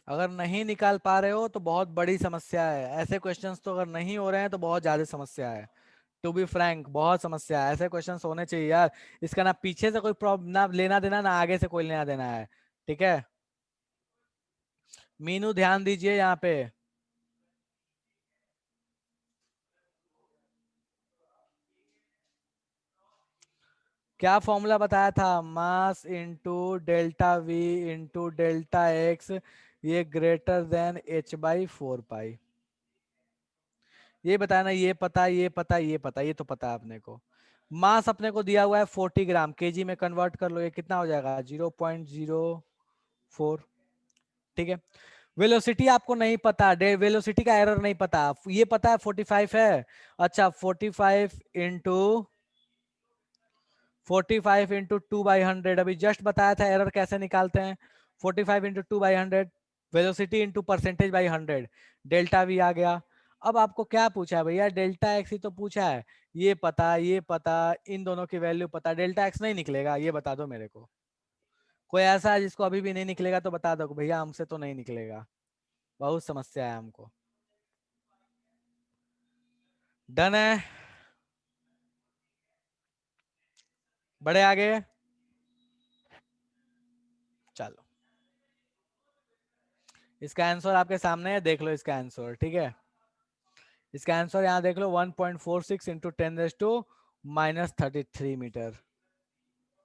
अगर नहीं निकाल पा रहे हो तो बहुत बड़ी समस्या है, ऐसे क्वेश्चंस तो अगर नहीं हो रहे हैं तो बहुत ज्यादा समस्या है। टू बी फ्रैंक बहुत समस्या है, ऐसे क्वेश्चंस होने चाहिए यार। इसका ना पीछे से कोई प्रॉब्लम, ना लेना देना, ना आगे से कोई लेना देना है। ठीक है, मीनू ध्यान दीजिए यहाँ पे। क्या फॉर्मूला बताया था? Mass into delta we into delta x, ये ग्रेटर देन h/4 पाई। ये बताया ना, ये पता, ये पता, ये पता, ये तो पता है अपने को। मास अपने को दिया हुआ है 40 ग्राम, केजी में कन्वर्ट कर लो, ये कितना हो जाएगा 0.04। ठीक है। वेलोसिटी आपको नहीं पता, वेलोसिटी का एरर नहीं पता, ये पता है 45 है। अच्छा 45 इंटू 2/100, अभी जस्ट बताया था एरर कैसे निकालते हैं। 45 into 2/100, velocity into percentage by 100, delta V आ गया। अब आपको क्या पूछा है भैया, डेल्टा एक्स ही तो पूछा है, ये पता ये पता, इन दोनों की वैल्यू पता, डेल्टा एक्स नहीं निकलेगा, ये बता दो मेरे को। कोई ऐसा है जिसको अभी भी नहीं निकलेगा तो बता दो भैया हमसे तो नहीं निकलेगा, बहुत समस्या है हमको। डन है, बड़े आगे, चलो इसका आंसर आपके सामने है, देख लो इसका आंसर। ठीक है, इसका आंसर यहाँ देख लो 1.46 इंटू 10⁻³ मीटर।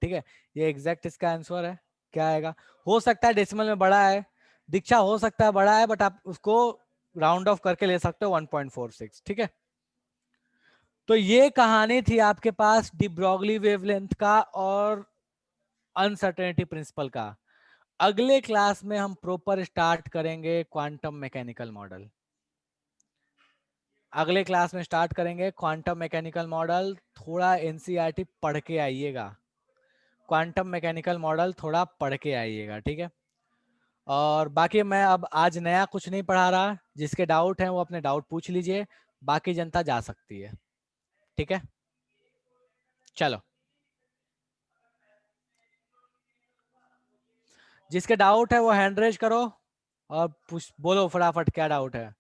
ठीक है, ये एग्जैक्ट इसका आंसर है। क्या आएगा, हो सकता है डेसिमल में बड़ा है, दीक्षा हो सकता है बड़ा है, बट आप उसको राउंड ऑफ करके ले सकते हो 1.46। ठीक है, तो ये कहानी थी आपके पास डी ब्रॉगली वेवलेंथ का और अनसर्टेनिटी प्रिंसिपल का। अगले क्लास में हम प्रॉपर स्टार्ट करेंगे क्वांटम मैकेनिकल मॉडल। अगले क्लास में स्टार्ट करेंगे क्वांटम मैकेनिकल मॉडल। थोड़ा एनसीईआरटी पढ़ के आइएगा, क्वांटम मैकेनिकल मॉडल थोड़ा पढ़ के आइएगा। ठीक है, और बाकी मैं अब आज नया कुछ नहीं पढ़ा रहा, जिसके डाउट हैं वो अपने डाउट पूछ लीजिए, बाकी जनता जा सकती है। ठीक है, चलो जिसके डाउट है वो हैंड रेज करो और पूछ बोलो फटाफट क्या डाउट है।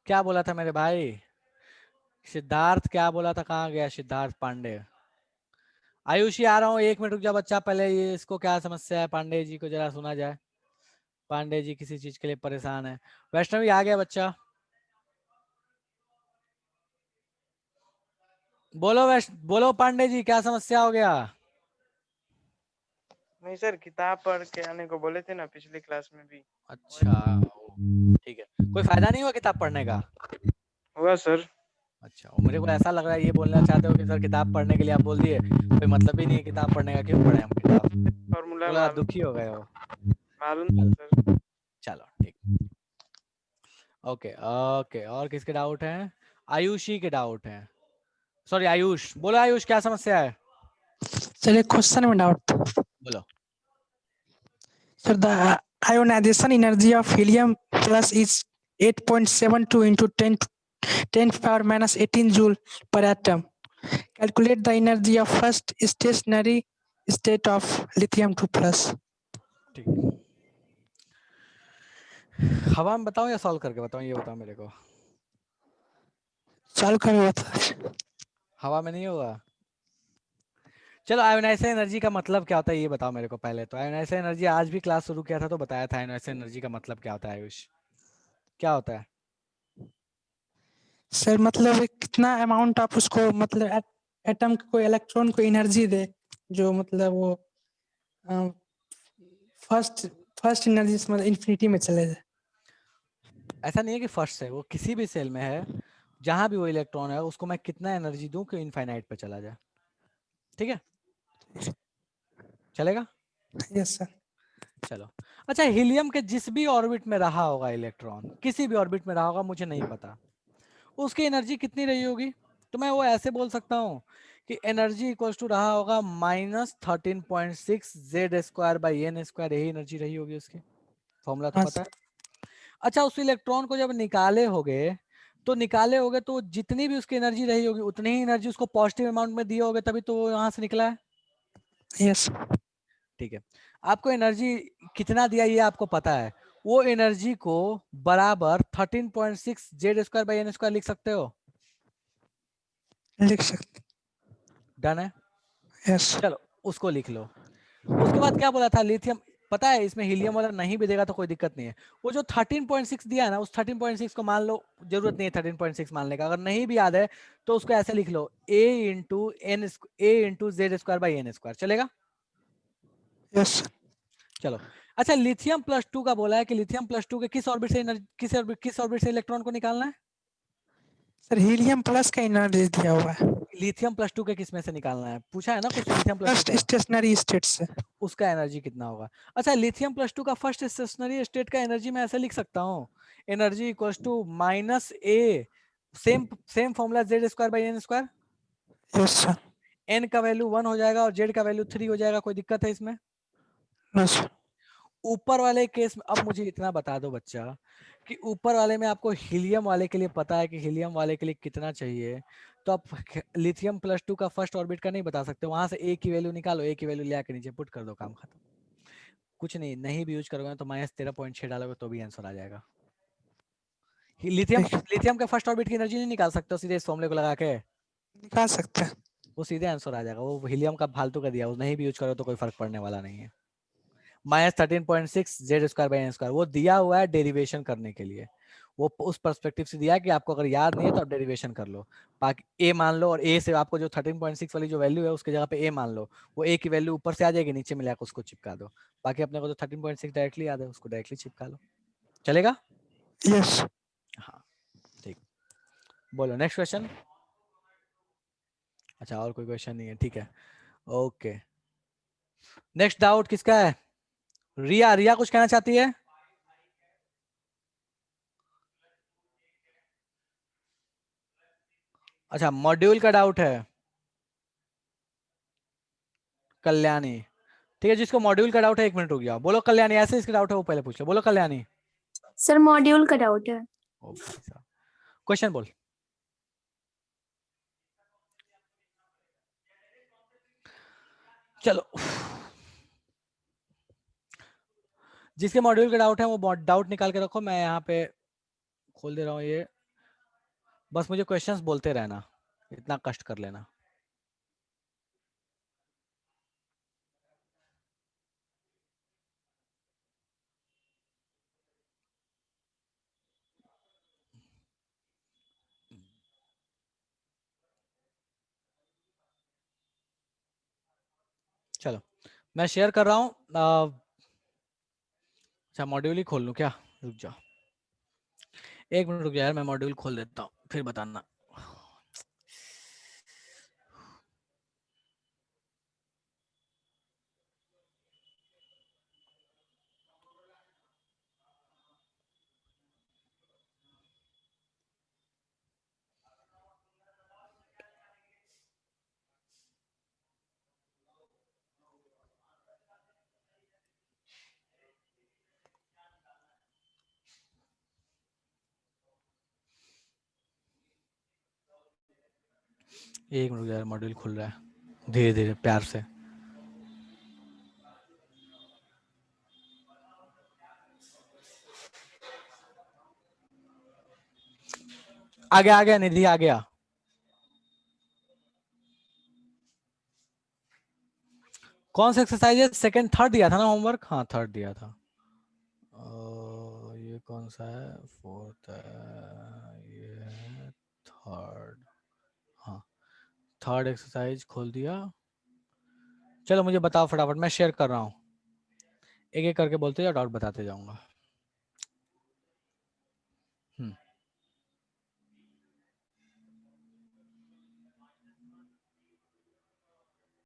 क्या बोला था मेरे भाई सिद्धार्थ, क्या बोला था, कहाँ गया सिद्धार्थ पांडे। आयुषी आ रहा हूँ, 1 मिनट रुक जा बच्चा, पहले ये इसको क्या समस्या है पांडे जी को जरा सुना जाए। पांडे जी किसी चीज के लिए परेशान है। वैष्णवी आ गया बच्चा, बोलो बोलो पांडे जी क्या समस्या हो गया। नहीं सर, किताब पढ़ के आने को बोले थे ना पिछली क्लास में भी। अच्छा ठीक है, कोई फायदा नहीं हुआ किताब पढ़ने का। हुआ सर। अच्छा, और मेरे को ऐसा लग रहा है ये बोलना चाहते हो कि सर किताब पढ़ने के लिए आप बोल दिए, कोई मतलब ही नहीं है किताब पढ़ने का, क्यों पढ़े हम किताब, फॉर्मूला थोड़ा मालूम, दुखी हो गए हो। मालूम था सर। चलो ठीक, ओके ओके, और किसके डाउट हैं, आयुषी के डाउट हैं, सॉरी आयुष, बोलो आयुष क्या समस्या है। सर एक क्वेश्चन में डाउट, बोलो। Sir the ionization energy of helium plus is 8.72 into 10 power minus 18 joule per atom. Calculate the energy of first stationary state of lithium 2 plus. ठीक, हवा में बताओ या सॉल्व करके बताओ, ये बताओ मेरे को। सॉल्व करो तो। हवा में नहीं होगा। चलो आयोनाइजेशन एनर्जी का मतलब क्या होता है ये बताओ मेरे को पहले तो। आयोनाइजेशन एनर्जी आज भी क्लास शुरू किया था तो बताया था आयोनाइजेशन एनर्जी का मतलब क्या होता है। आयुष क्या होता है। सर मतलब कितना अमाउंट आप उसको मतलब एटम को इलेक्ट्रॉन को एनर्जी दे, जो मतलब वो फर्स्ट फर्स्ट एनर्जी मतलब इन्फिनिटी में चले जाए। ऐसा नहीं है कि फर्स्ट है, वो किसी भी सेल में है, जहां भी वो इलेक्ट्रॉन है उसको मैं कितना एनर्जी दूं कि इनफाइनाइट पे चला जाए। ठीक है, चलेगा। Yes sir. चलो अच्छा, हीलियम के जिस भी ऑर्बिट में रहा होगा इलेक्ट्रॉन, किसी भी ऑर्बिट में रहा होगा, मुझे नहीं पता उसकी एनर्जी कितनी रही होगी, तो मैं वो ऐसे बोल सकता हूँ कि एनर्जी इक्वल टू रहा होगा -13.6 Z²/n², यही एनर्जी रही होगी उसकी। फॉर्मूला तो हाँ पता है। अच्छा, उस इलेक्ट्रॉन को जब निकाले होगे तो जितनी भी उसकी एनर्जी रही होगी उतनी ही एनर्जी उसको पॉजिटिव अमाउंट में दिए होगे, तभी तो वो यहाँ से निकला है। यस। ठीक है, आपको एनर्जी कितना दिया ये आपको पता है, वो एनर्जी को बराबर 13.6 Z²/n² लिख सकते हो। लिख सकते। डन है, यस। चलो उसको लिख लो। उसके बाद क्या बोला था, लिथियम, पता है इसमें हीलियम वाला नहीं भी देगा तो कोई दिक्कत नहीं है, वो जो 13.6 दिया है ना, उस 13.6 को मान लो, जरूरत नहीं है 13.6 मानने का, अगर नहीं भी याद है तो उसको ऐसे लिख लो A into Z² by N², चलेगा। यस। चलो अच्छा लिथियम +2 का बोला है कि लिथियम +2 के किस ऑर्बिट से किस ऑर्बिट से इलेक्ट्रॉन को निकालना है? सर हीलियम प्लस का एनर्जी दिया हुआ है, लिथियम +2 के किस में से निकालना है? पूछा है ना कुछ लिथियम +2 फर्स्ट का, स्टेशनरी स्टेट से। उसका एनर्जी कितना होगा? अच्छा लिथियम +2 का फर्स्ट स्टेशनरी स्टेट का एनर्जी मैं ऐसे लिख सकता हूँ, energy equals to -a, same formula Z²/n²। Yes sir. n का वैल्यू 1 हो जाएगा और z का वैल्यू 3 हो जाएगा। कोई दिक्कत है इसमें? No sir. ऊपर वाले केस में अब मुझे इतना बता दो बच्चा कि ऊपर वाले में आपको हीलियम वाले के लिए पता है कि हीलियम वाले के लिए कितना चाहिए, तो आप लिथियम +2 का फर्स्ट ऑर्बिट का नहीं बता सकते, वहां से ए की वैल्यू निकालो, ए की वैल्यू ले आके नीचे पुट कर दो, काम खत्म। कुछ नहीं भी यूज करोगे तो -13.6 डालोगे तो भी आंसर आ जाएगा। लिथियम ठीक है, लिथियम के फर्स्ट ऑर्बिट की एनर्जी नहीं निकाल सकते हो सीधे इस फॉर्मूले को लगा के? निकाल सकते हैं। वो सीधे आंसर आ जाएगा। वो हीलियम का फालतू का दिया, वो नहीं भी यूज करो तो कोई फर्क पड़ने वाला नहीं है। -13.6 Z²/n², वो दिया हुआ है डेरिवेशन करने के लिए, वो उस पर्सपेक्टिव से दिया है कि आपको अगर याद नहीं है तो आप डेरिवेशन कर लो। बाकी ए मान लो और ए से आपको जो 13.6 वाली जो वैल्यू है उसकी जगह पे ए मान लो, वो ए की वैल्यू ऊपर से आ जाएगी, नीचे मिला के उसको चिपका दो। बाकी अपने को तो 13.6 डायरेक्टली याद है, उसको डायरेक्टली चिपका लो, चलेगा? यस। हाँ ठीक, बोलो नेक्स्ट क्वेश्चन। अच्छा और कोई क्वेश्चन नहीं है, ठीक है ओके। नेक्स्ट डाउट किसका है? रिया, रिया कुछ कहना चाहती है? अच्छा मॉड्यूल का डाउट है कल्याणी, ठीक है। जिसको मॉड्यूल का डाउट है 1 मिनट रुक जाओ, बोलो कल्याणी, ऐसे इसका डाउट है वो पहले पूछ लो, बोलो कल्याणी। सर मॉड्यूल का डाउट है। ओ भाई साहब, क्वेश्चन बोल। चलो जिसके मॉड्यूल का डाउट है वो डाउट निकाल के रखो, मैं यहाँ पे खोल दे रहा हूँ ये, बस मुझे क्वेश्चंस बोलते रहना, इतना कष्ट कर लेना। चलो मैं शेयर कर रहा हूँ। अच्छा मॉड्यूल ही खोल लूँ क्या? रुक जाओ 1 मिनट रुक जाओ यार, मैं मॉड्यूल खोल देता हूँ फिर बताना। एक मिनट यार, मॉड्यूल खुल रहा है धीरे धीरे प्यार से। आ गया निधि आ गया। कौन सा एक्सरसाइज है? सेकंड थर्ड दिया था ना होमवर्क? हाँ थर्ड दिया था। ये कौन सा है? फोर्थ है, ये है थर्ड। हाँ थर्ड एक्सरसाइज खोल दिया। चलो मुझे बताओ फटाफट, मैं शेयर कर रहा हूँ, एक एक करके बोलते जाओ, डाउट बताते जाऊंगा।